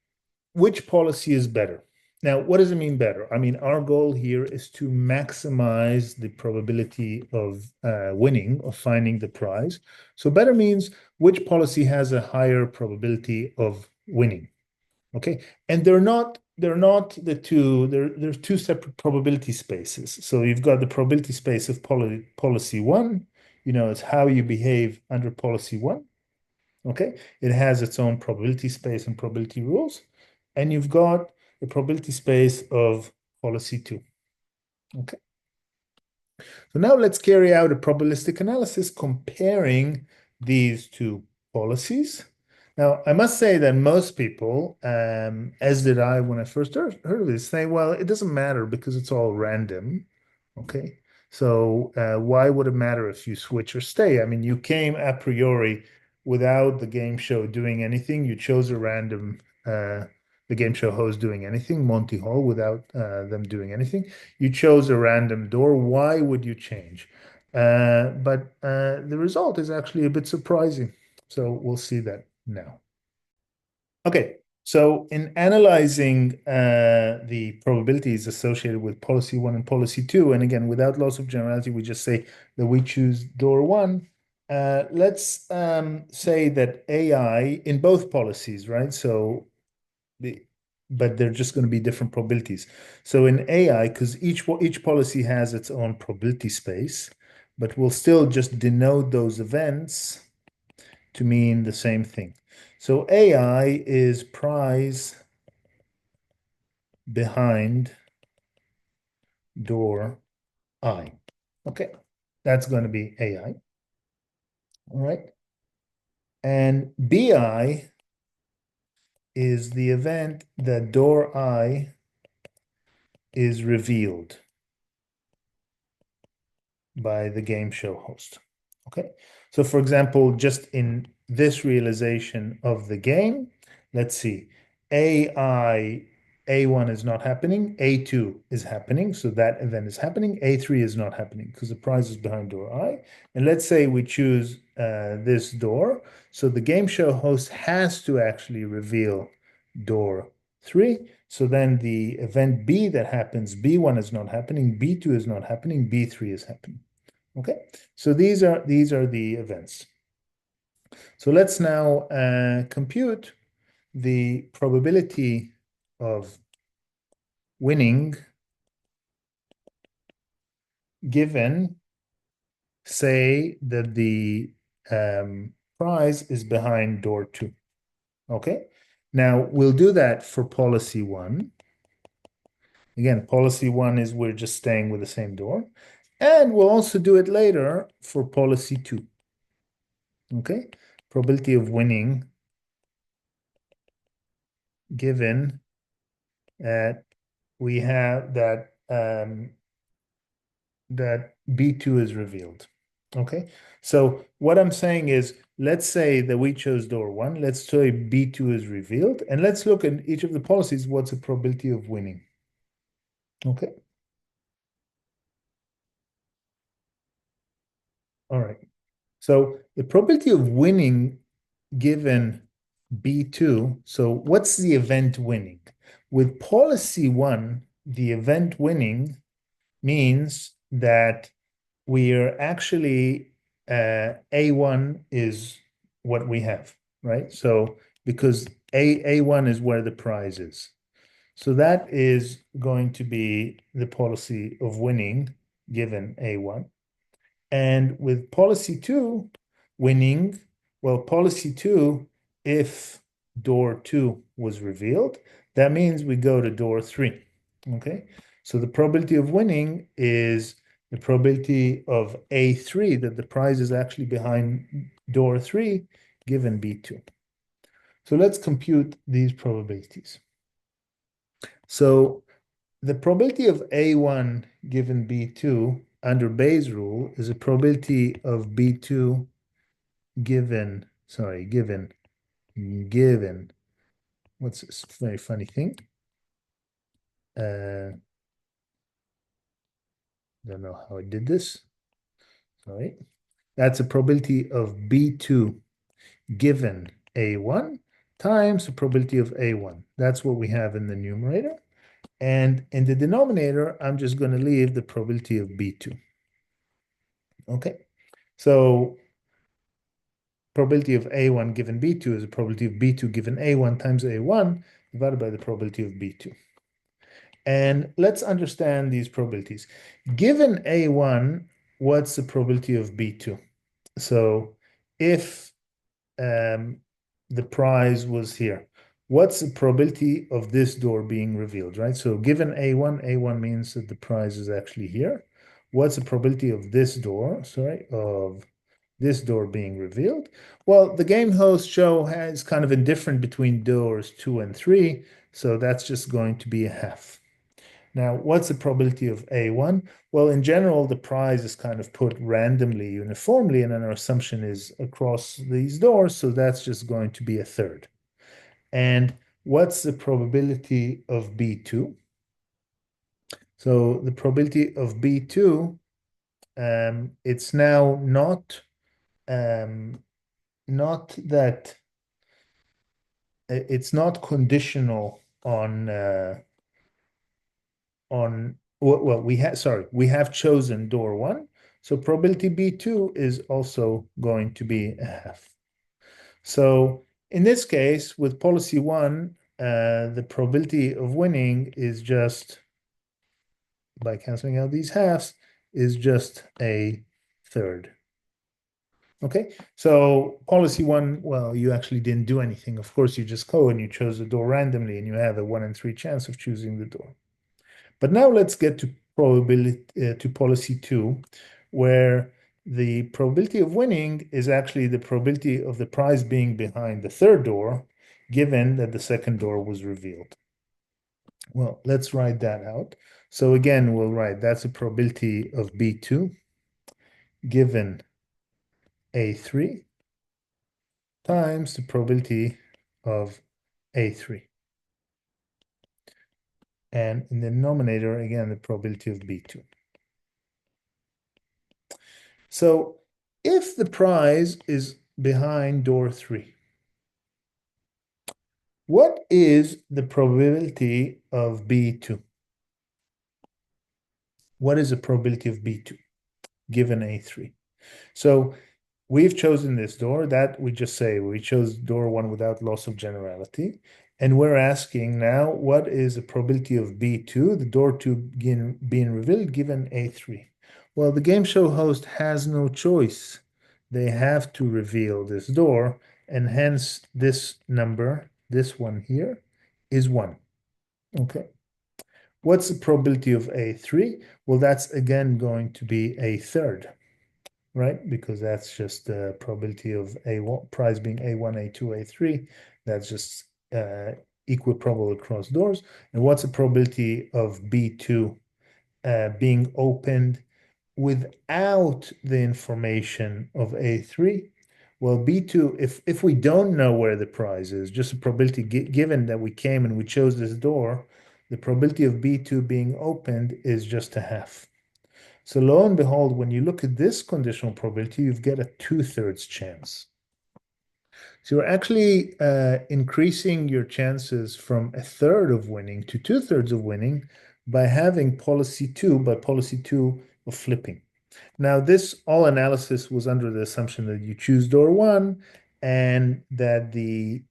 Speaker 1: which policy is better? Now, what does it mean better? I mean, our goal here is to maximize the probability of winning, of finding the prize. So better means which policy has a higher probability of winning. Okay. And they're not the two, there's two separate probability spaces. So you've got the probability space of policy 1, it's how you behave under policy 1. Okay, it has its own probability space and probability rules. And you've got the probability space of policy 2. Okay. So now let's carry out a probabilistic analysis comparing these two policies. Now, I must say that most people, as did I when I first heard of this, say, well, it doesn't matter because it's all random. Okay. So why would it matter if you switch or stay? I mean, you came a priori without the game show doing anything. You chose a random, the game show host doing anything, Monty Hall, without them doing anything. You chose a random door. Why would you change? But the result is actually a bit surprising. So we'll see that now. Okay, so in analyzing the probabilities associated with policy 1 and policy 2, and again, without loss of generality, we just say that we choose door 1. Let's say that AI in both policies, right? So, but they're just going to be different probabilities. So in AI, because each policy has its own probability space, but we'll still just denote those events to mean the same thing. So AI is prize behind door I. Okay, that's going to be AI. All right. And BI is the event that door I is revealed by the game show host. Okay. So for example, just in this realization of the game, let's see, AI, A1 is not happening, A2 is happening. So that event is happening. A3 is not happening because the prize is behind door I. And let's say we choose this door. So the game show host has to actually reveal door 3. So then the event B that happens, B1 is not happening, B2 is not happening, B3 is happening. Okay, so these are the events. So let's now compute the probability of winning given, say, that the prize is behind door 2. Okay, now we'll do that for policy 1. Again, policy 1 is we're just staying with the same door. And we'll also do it later for policy 2. Okay, probability of winning given that we have that B2 is revealed. Okay, so what I'm saying is, let's say that we chose door 1. Let's say B2 is revealed, and let's look at each of the policies. What's the probability of winning? Okay, all right. So the probability of winning given B2, so what's the event winning? With policy 1, the event winning means that we are actually A1 is what we have, right? So because A1 is where the prize is. So that is going to be the policy of winning given A1. And with policy 2, winning, well, policy 2, if door 2 was revealed, that means we go to door 3. Okay, so the probability of winning is the probability of A3, that the prize is actually behind door 3, given B2. So let's compute these probabilities. So the probability of A1 given B2 under Bayes' rule is a probability of B2 given, given, what's this very funny thing? Don't know how I did this. Sorry. That's a probability of B2 given A1 times the probability of A1. That's what we have in the numerator. And in the denominator, I'm just going to leave the probability of B2. Okay. So probability of A1 given B2 is the probability of B2 given A1 times A1 divided by the probability of B2. And let's understand these probabilities. Given A1, what's the probability of B2? So if the prize was here, what's the probability of this door being revealed, right? So given A1, A1 means that the prize is actually here. What's the probability of this door, of this door being revealed? Well, the game host show is kind of indifferent between doors 2 and 3, so that's just going to be a half. Now, what's the probability of A1? Well, in general, the prize is kind of put randomly, uniformly, and then our assumption is across these doors, so that's just going to be a third. And what's the probability of B2? So the probability of B2, it's now not that it's not conditional on well, we have chosen door 1, so probability B2 is also going to be a half. So in this case, with policy 1, the probability of winning is just, by canceling out these halves, is just a third. Okay, so policy 1, well, you actually didn't do anything. Of course, you just go and you chose the door randomly, and you have a 1 in 3 chance of choosing the door. But now let's get to probability to policy 2, where the probability of winning is actually the probability of the prize being behind the third door, given that the second door was revealed. Well, let's write that out. So again, we'll write that's a probability of B2 given A3 times the probability of A3. And in the denominator, again, the probability of B2. So if the prize is behind door 3, what is the probability of B2? What is the probability of B2 given A3? So we've chosen this door. That we just say we chose door 1 without loss of generality. And we're asking now, what is the probability of B2, the door 2 being revealed, given A3? Well, the game show host has no choice. They have to reveal this door, and hence this number, this one here, is 1. Okay. What's the probability of A3? Well, that's again going to be a third, right? Because that's just the probability of A1 prize being A1, A2, A3. That's just equiprobable across doors. And what's the probability of B2 being opened without the information of A3? Well, B2, if we don't know where the prize is, just a probability given that we came and we chose this door, the probability of B2 being opened is just a half. So lo and behold, when you look at this conditional probability, you get a 2/3 chance. So you're actually increasing your chances from a third of winning to 2/3 of winning by having policy 2, by policy 2 of flipping. Now, this all analysis was under the assumption that you choose door 1 and that the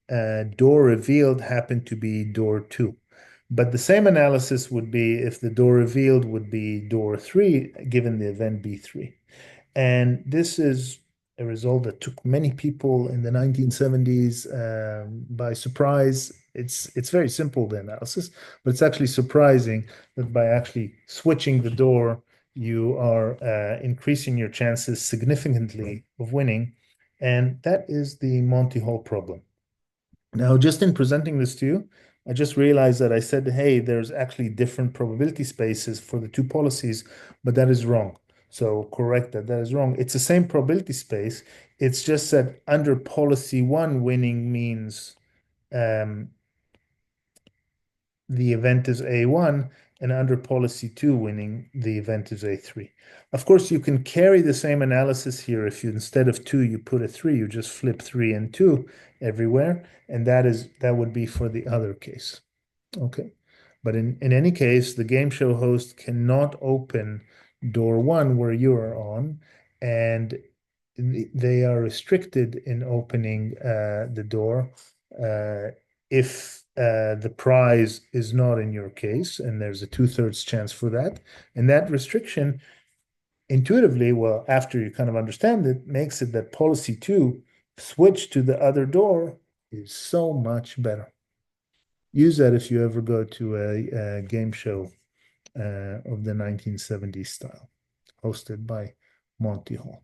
Speaker 1: door revealed happened to be door 2. But the same analysis would be if the door revealed would be door 3, given the event B3. And this is a result that took many people in the 1970s by surprise. It's very simple, the analysis, but it's actually surprising that by actually switching the door, you are increasing your chances significantly of winning. And that is the Monty Hall problem. Now, just in presenting this to you, I just realized that I said, hey, there's actually different probability spaces for the two policies, but that is wrong. So correct that, that is wrong. It's the same probability space. It's just that under policy 1, winning means the event is A1, and under policy 2, winning, the event is A3. Of course, you can carry the same analysis here. If you, instead of 2, you put a 3, you just flip 3 and 2 everywhere, and that would be for the other case. Okay. But in any case, the game show host cannot open door 1 where you are on, and they are restricted in opening the door if the prize is not in your case, and there's a 2/3 chance for that. And that restriction, intuitively, well, after you kind of understand it, makes it that policy 2, switch to the other door, is so much better. Use that if you ever go to a game show of the 1970s style, hosted by Monty Hall.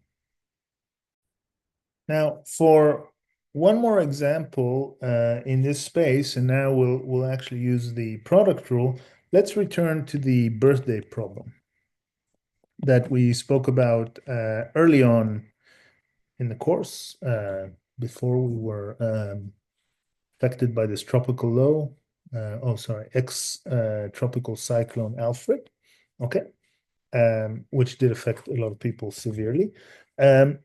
Speaker 1: Now, for one more example in this space, and now we'll actually use the product rule. Let's return to the birthday problem that we spoke about early on in the course before we were affected by this tropical low. Tropical cyclone Alfred. Okay. Which did affect a lot of people severely.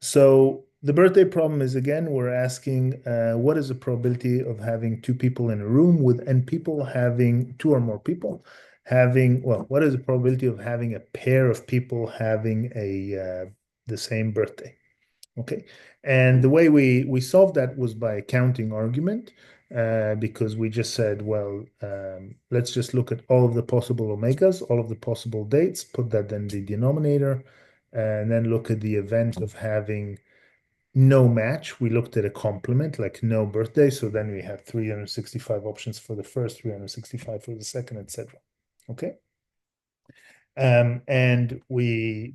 Speaker 1: So the birthday problem is, again, we're asking what is the probability of having two people in a room and people having two or more people having, well, what is the probability of having a pair of people having the same birthday? Okay. And the way we solved that was by a counting argument, because we just said, well, let's just look at all of the possible omegas, all of the possible dates, put that in the denominator, and then look at the event of having no match. We looked at a complement, like no birthday. So then we have 365 options for the first, 365 for the second, etc. Okay. And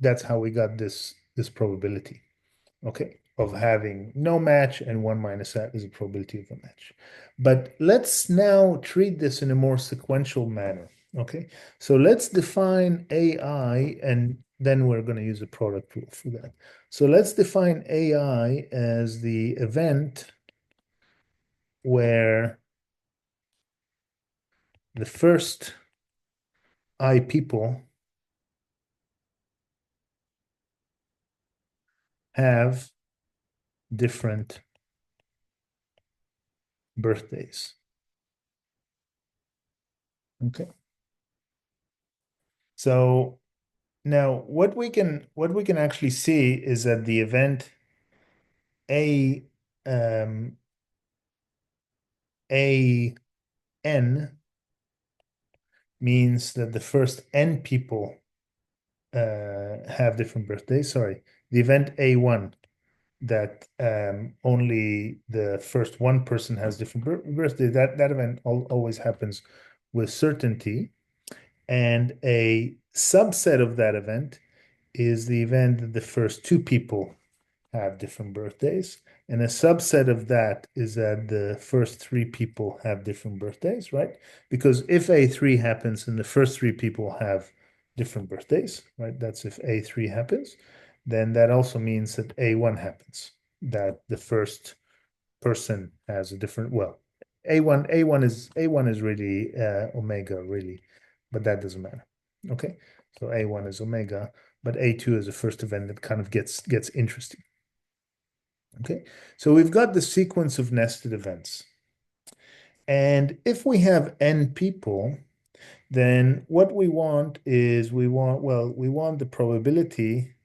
Speaker 1: that's how we got this probability. Okay. of having no match, and 1 minus that is a probability of a match. But let's now treat this in a more sequential manner. Okay, so let's define AI, and then we're going to use a product rule for that. So let's define AI as the event where the first I people have different birthdays. Okay. So now what we can actually see is that the event A A n means that the first n people have different birthdays. Sorry, the event A1 that only the first one person has different birthday. That event always happens with certainty, and a subset of that event is the event that the first two people have different birthdays. And a subset of that is that the first three people have different birthdays, right? Because if A3 happens and the first three people have different birthdays, right? That's if A3 happens, then that also means that A1 happens, that the first person has a different, well, A1 is really omega, really, but that doesn't matter. Okay. So A1 is omega, but A2 is the first event that kind of gets interesting. Okay, so we've got the sequence of nested events. And if we have n people, then what we want is we want the probability,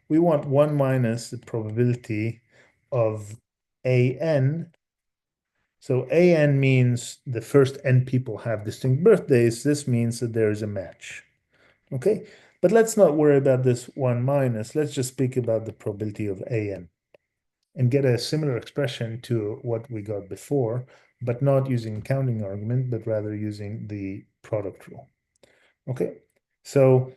Speaker 1: we want 1 minus the probability of an. So an means the first n people have distinct birthdays. This means that there is a match. Okay, but let's not worry about this 1 minus. Let's just speak about the probability of an and get a similar expression to what we got before, but not using counting argument, but rather using the product rule. Okay, so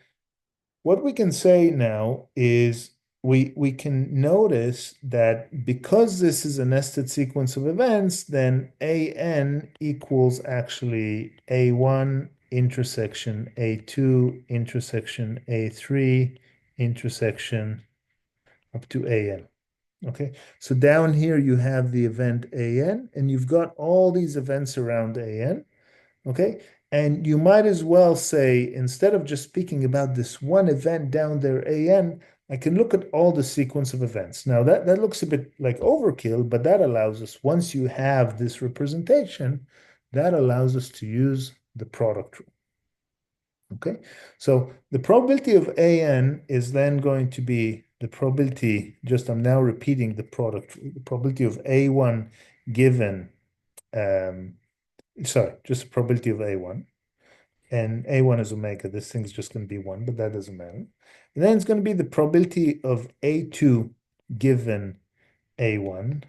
Speaker 1: what we can say now is we can notice that because this is a nested sequence of events, then an equals actually a1 intersection a2 intersection a3 intersection up to an. Okay, so down here you have the event an, and you've got all these events around an. Okay, and you might as well say, instead of just speaking about this one event down there an, I can look at all the sequence of events. Now that looks a bit like overkill, but that allows us, once you have this representation, that allows us to use the product rule. Okay, so the probability of an is then going to be the probability, just I'm now repeating the product, the probability of a1 given, sorry, just the probability of a1. And a1 is omega. This thing's just going to be 1, but that doesn't matter. And then it's going to be the probability of a2 given a1.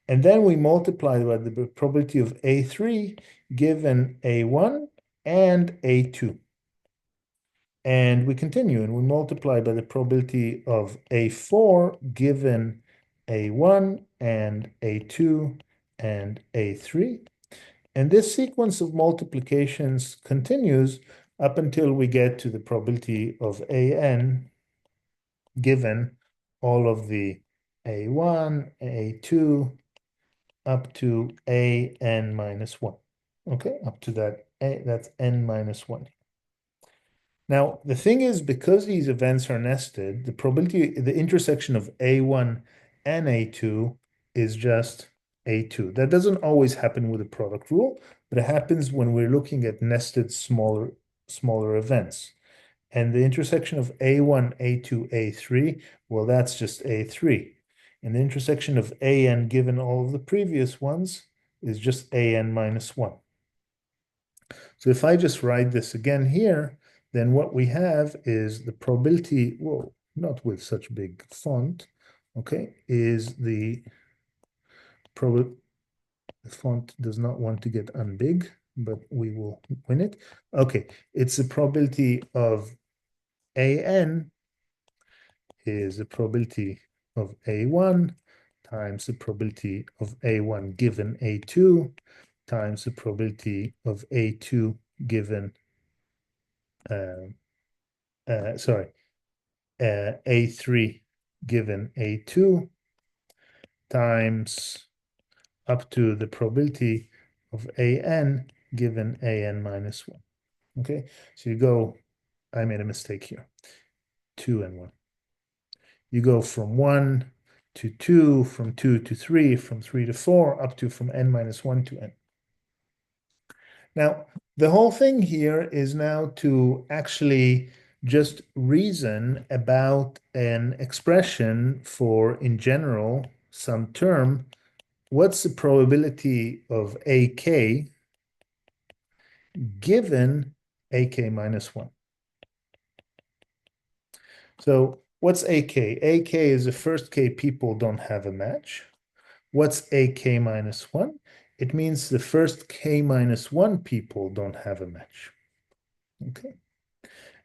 Speaker 1: And then we multiply by the probability of a3 given a1 and a2. And we continue and we multiply by the probability of a4 given a1 and a2 and a3. And this sequence of multiplications continues up until we get to the probability of an given all of the a1, a2, up to an minus 1. Okay, up to that, that's n minus 1. Now, the thing is, because these events are nested, the probability, the intersection of A1 and A2 is just A2. That doesn't always happen with the product rule, but it happens when we're looking at nested smaller events. And the intersection of A1, A2, A3, well, that's just A3. And the intersection of AN given all of the previous ones is just AN minus 1. So if I just write this again here, then what we have is the probability, whoa, not with such big font, okay, is the font does not want to get unbig, but we will win it. Okay, it's the probability of AN is the probability of A1 times the probability of A1 given A2 times the probability of A2 given, uh, sorry, A3 given A2 times up to the probability of AN given AN minus 1. Okay, so you go, I made a mistake here, 2 and 1. You go from 1 to 2, from 2 to 3, from 3 to 4, up to from n minus 1 to n. Now, the whole thing here is now to actually just reason about an expression for, in general, some term. What's the probability of AK given AK minus 1? So what's AK? AK is the first K people don't have a match. What's AK minus 1? It means the first K minus 1 people don't have a match. Okay.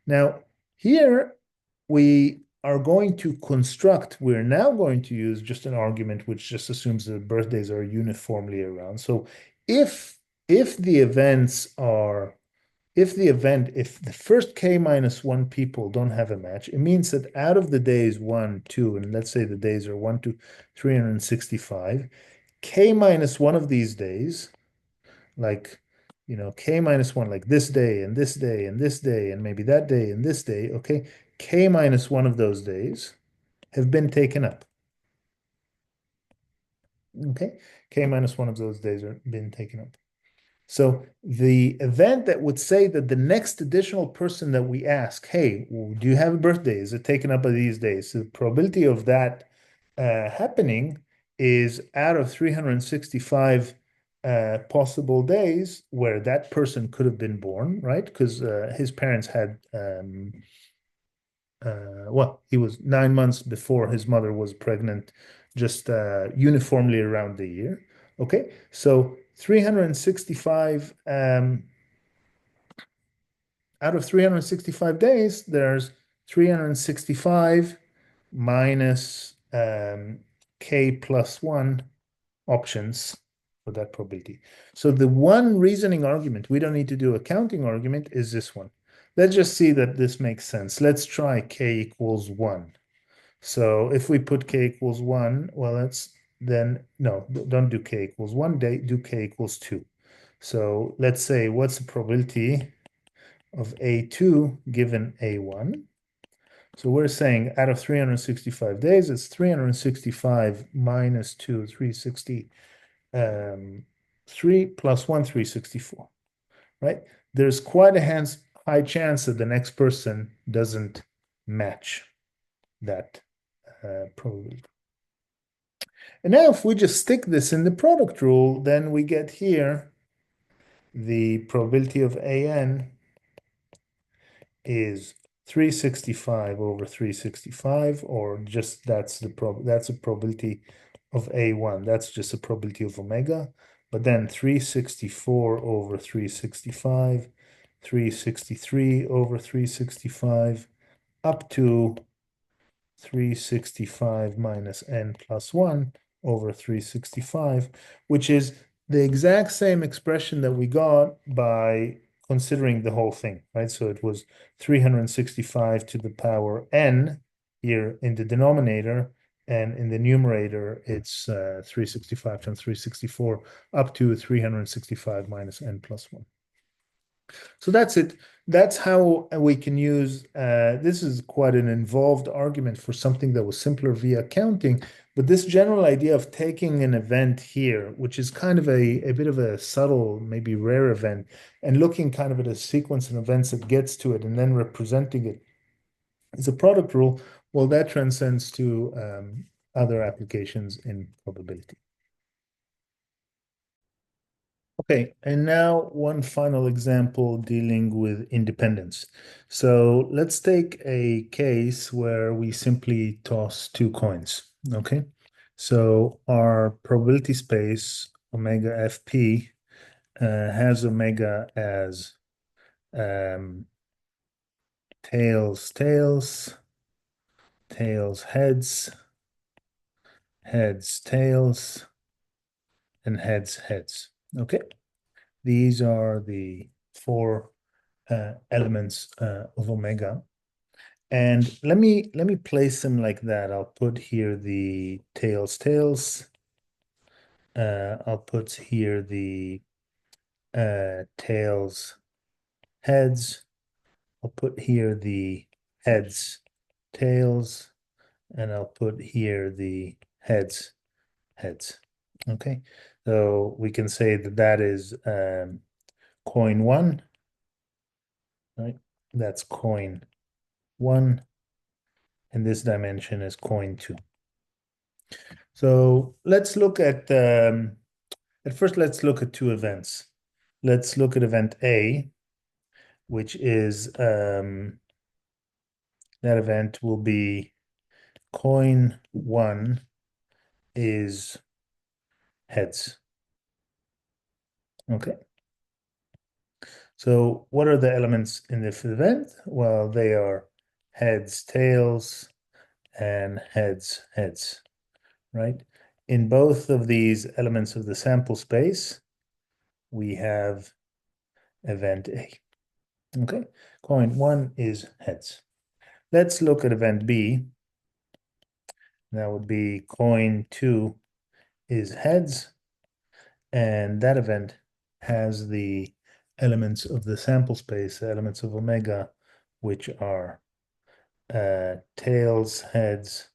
Speaker 1: Now, here we are going to construct, we're now going to use just an argument which just assumes that birthdays are uniformly around. So if the events are if the first K minus 1 people don't have a match, it means that out of the days 1, 2, and let's say the days are 1 to 365, K minus 1 of these days, like, K minus 1, like this day and this day and this day and maybe that day and this day, okay, K minus 1 of those days have been taken up. Okay, K minus 1 of those days have been taken up. So the event that would say that the next additional person that we ask, hey, do you have a birthday? Is it taken up by these days? So the probability of that happening is out of 365 possible days where that person could have been born, right? Because his parents had, well, he was 9 months before his mother was pregnant, just uniformly around the year. Okay, so 365 out of 365 days, there's 365 minus K plus 1 options for that probability. So the one reasoning argument, we don't need to do a counting argument, is this one. Let's just see that this makes sense. Let's try K equals 1. So if we put K equals 1, well, no, don't do K equals 1, do K equals 2. So let's say, what's the probability of A2 given A1? So we're saying out of 365 days, it's 365 minus 2, 360, 3 plus 1, 364, right? There's quite a high chance that the next person doesn't match that probability. And now if we just stick this in the product rule, then we get here the probability of AN is 365 over 365, or just that's a probability of A1. That's just a probability of omega. But then 364 over 365, 363 over 365, up to 365 minus n plus 1 over 365, which is the exact same expression that we got by considering the whole thing, right? So it was 365 to the power n here in the denominator, and in the numerator, it's 365 times 364 up to 365 minus n plus 1. So that's it. That's how we can use, this is quite an involved argument for something that was simpler via counting, but this general idea of taking an event here, which is kind of a bit of a subtle, maybe rare event, and looking kind of at a sequence of events that gets to it and then representing it as a product rule, well, that transcends to other applications in probability. Okay, and now one final example dealing with independence. So let's take a case where we simply toss two coins, okay? So our probability space, omega fp, has omega as tails, tails, tails, heads, heads, tails, and heads, heads. Okay, these are the four elements of omega. And let me place them like that. I'll put here the tails, tails. I'll put here the tails, heads. I'll put here the heads, tails, and I'll put here the heads, heads. Okay, so we can say that that is coin one, right? That's coin one, and this dimension is coin two. So let's look at first, let's look at two events. Let's look at event A, which is that event will be coin one is heads. Okay. So what are the elements in this event? Well, they are heads, tails, and heads, heads, right? In both of these elements of the sample space, we have event A. Okay, coin one is heads. Let's look at event B. That would be coin two is heads, and that event has the elements of the sample space, the elements of omega, which are tails, heads,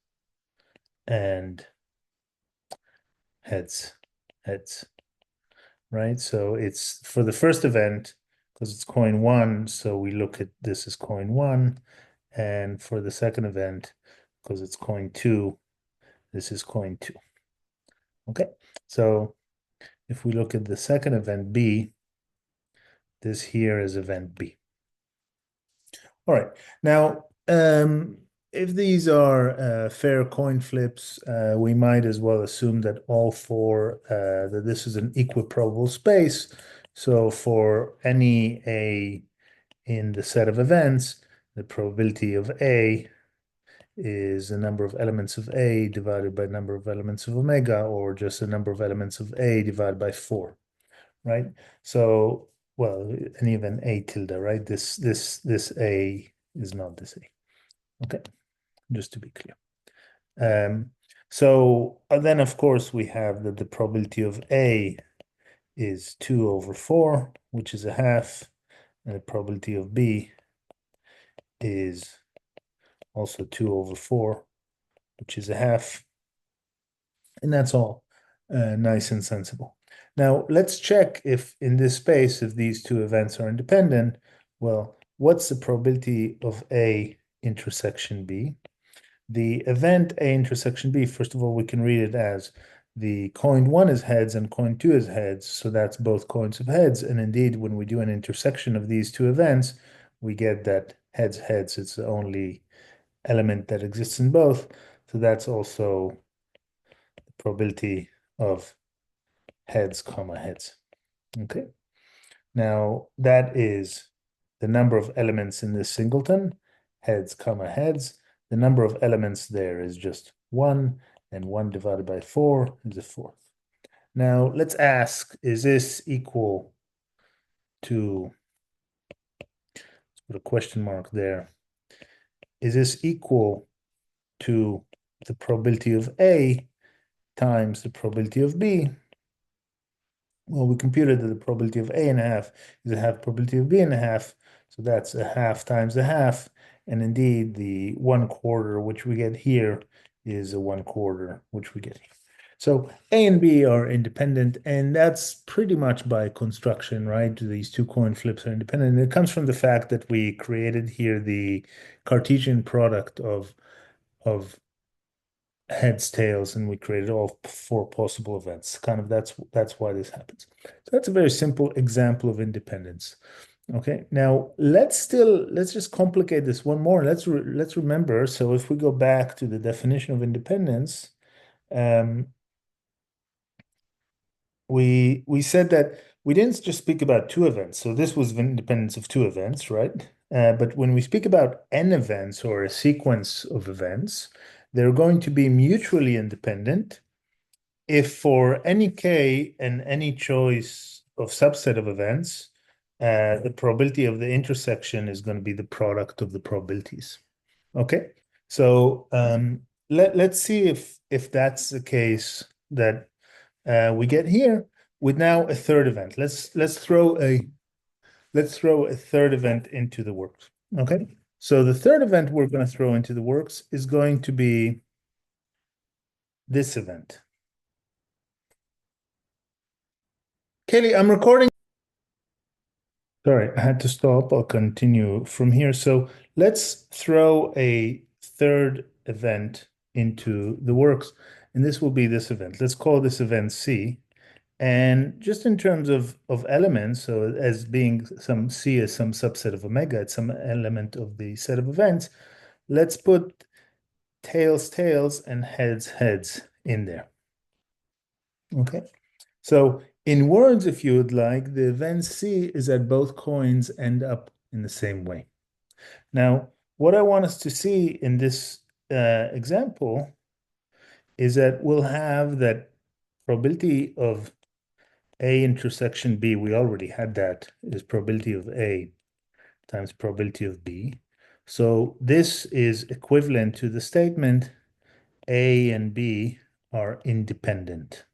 Speaker 1: and heads, heads, right? So it's for the first event, because it's coin one, so we look at this as coin one, and for the second event, because it's coin two, this is coin two. Okay, so if we look at the second event B, this here is event B. All right, now if these are fair coin flips, we might as well assume that all four, that this is an equiprobable space. So for any A in the set of events, the probability of A is the number of elements of A divided by number of elements of omega, or just the number of elements of A divided by 4, right? So, well, any event A tilde, right? This A is not this A. Okay, just to be clear. So then, of course, we have that the probability of A is 2 over 4, which is a half, and the probability of B is also 2 over 4, which is a half, and that's all nice and sensible. Now, let's check if in this space, if these two events are independent. Well, what's the probability of A intersection B? The event A intersection B, first of all, we can read it as the coin one is heads and coin two is heads, so that's both coins of heads. And indeed, when we do an intersection of these two events, we get that heads, heads, it's the only element that exists in both. So that's also the probability of heads, comma, heads. Okay. Now, that is the number of elements in this singleton, heads, comma, heads. The number of elements there is just 1, and 1 divided by 4 is a fourth. Now, let's ask, is this equal to, let's put a question mark there. Is this equal to the probability of A times the probability of B? Well, we computed that the probability of A and a half is a half probability of B and a half. So that's a half times a half. And indeed, the 1/4, which we get here, is a 1/4, which we get here. So A and B are independent, and that's pretty much by construction, right? These two coin flips are independent. And it comes from the fact that we created here the Cartesian product of heads, tails, and we created all four possible events. Kind of that's why this happens. So that's a very simple example of independence. Okay, now let's just complicate this one more. Let's remember. So if we go back to the definition of independence, we said that we didn't just speak about two events. So this was independence of two events, right? But when we speak about n events or a sequence of events, they're going to be mutually independent if for any k and any choice of subset of events, the probability of the intersection is going to be the product of the probabilities. Okay, so let's see if that's the case that we get here with now a third event. Let's throw a third event into the works. Okay, so the third event we're going to throw into the works is going to be this event. Kaylee, I'm recording. Sorry, I had to stop. I'll continue from here. So let's throw a third event into the works, and this will be this event. Let's call this event C. And just in terms of elements, so as being some C as some subset of omega, it's some element of the set of events, let's put tails, tails, and heads, heads in there. Okay. So in words, if you would like, the event C is that both coins end up in the same way. Now, what I want us to see in this example is that we'll have that probability of A intersection B, we already had that, is probability of A times probability of B. So this is equivalent to the statement A and B are independent.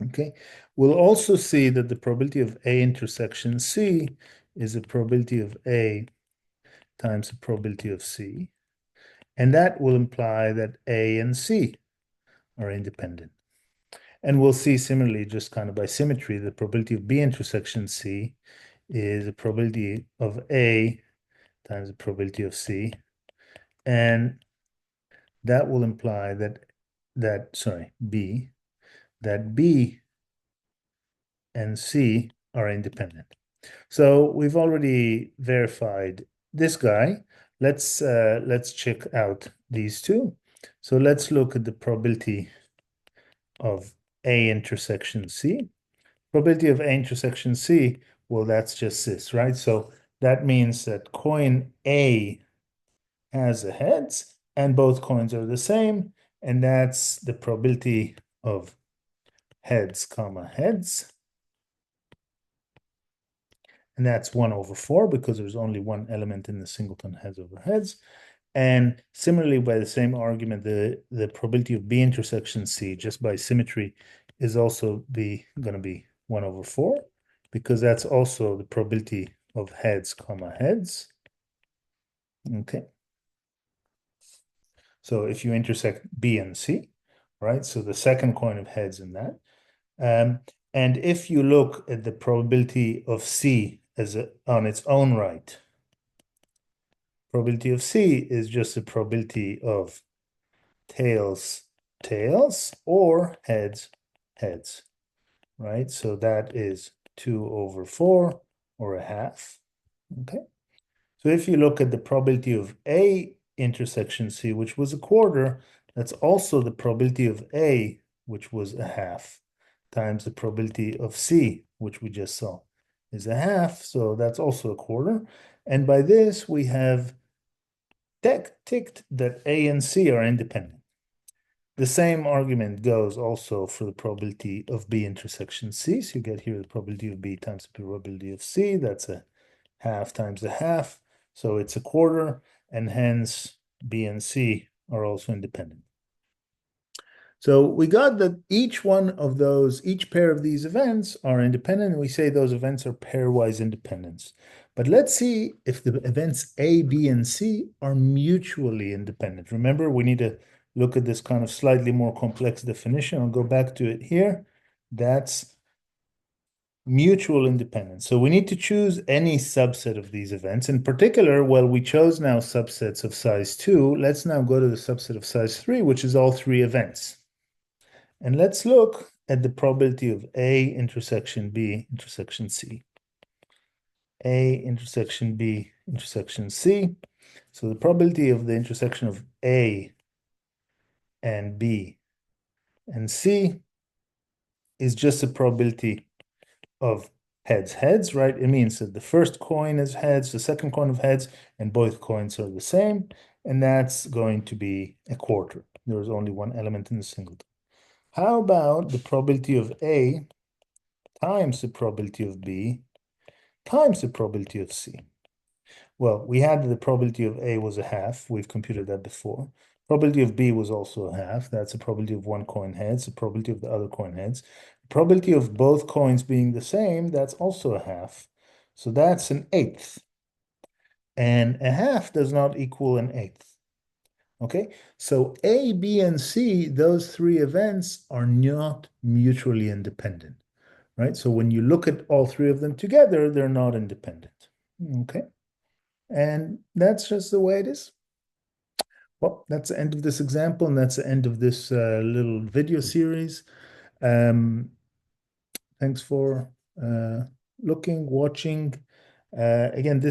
Speaker 1: Okay, we'll also see that the probability of A intersection C is the probability of A times the probability of C, and that will imply that A and C are independent. And we'll see similarly, just kind of by symmetry, the probability of B intersection C is the probability of A times the probability of C, and that will imply that B and C are independent. So we've already verified this guy. Let's check out these two. So let's look at the probability of A intersection C. Probability of A intersection C, well, that's just this, right? So that means that coin A has the heads and both coins are the same, and that's the probability of heads comma heads. And that's 1 over 4 because there's only one element in the singleton heads over heads. And similarly, by the same argument, the probability of B intersection C, just by symmetry, is also going to be 1 over 4 because that's also the probability of heads comma heads. Okay. So if you intersect B and C, right? So the second coin of heads in that. And if you look at the probability of C as on its own right, probability of C is just the probability of tails, tails, or heads, heads, right? So that is 2 over 4 or a half, okay? So if you look at the probability of A intersection C, which was a quarter, that's also the probability of A, which was a half, times the probability of C, which we just saw, is a half, so that's also a quarter. And by this, we have ticked that A and C are independent. The same argument goes also for the probability of B intersection C. So you get here the probability of B times the probability of C. That's a half times a half. So it's a quarter, and hence B and C are also independent. So we got that each pair of these events are independent, and we say those events are pairwise independence. But let's see if the events A, B, and C are mutually independent. Remember, we need to look at this kind of slightly more complex definition. I'll go back to it here. That's mutual independence. So we need to choose any subset of these events. In particular, well, we chose now subsets of size 2. Let's now go to the subset of size 3, which is all 3 events. And let's look at the probability of A intersection B intersection C. A intersection B intersection C. So the probability of the intersection of A and B and C is just a probability of heads, heads, right? It means that the first coin is heads, the second coin of heads, and both coins are the same. and that's going to be a quarter. There's only one element in the singleton. How about the probability of A times the probability of B times the probability of C? Well, we had the probability of A was a half. We've computed that before. Probability of B was also a half. That's the probability of one coin heads, the probability of the other coin heads. Probability of both coins being the same, that's also a half. So that's an eighth. And a half does not equal an eighth. Okay, so A, B, and C, those three events are not mutually independent, right? So when you look at all three of them together, they're not independent. Okay, and that's just the way it is. Well, that's the end of this example, and that's the end of this little video series. Um, Thanks for looking, watching. Again,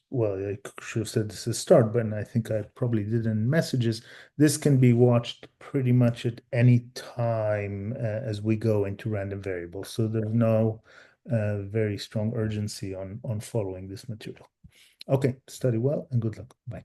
Speaker 1: well, I should have said this at the start, but I think I probably did in messages. This can be watched pretty much at any time as we go into random variables. So there's no very strong urgency on following this material. Okay, study well and good luck. Bye.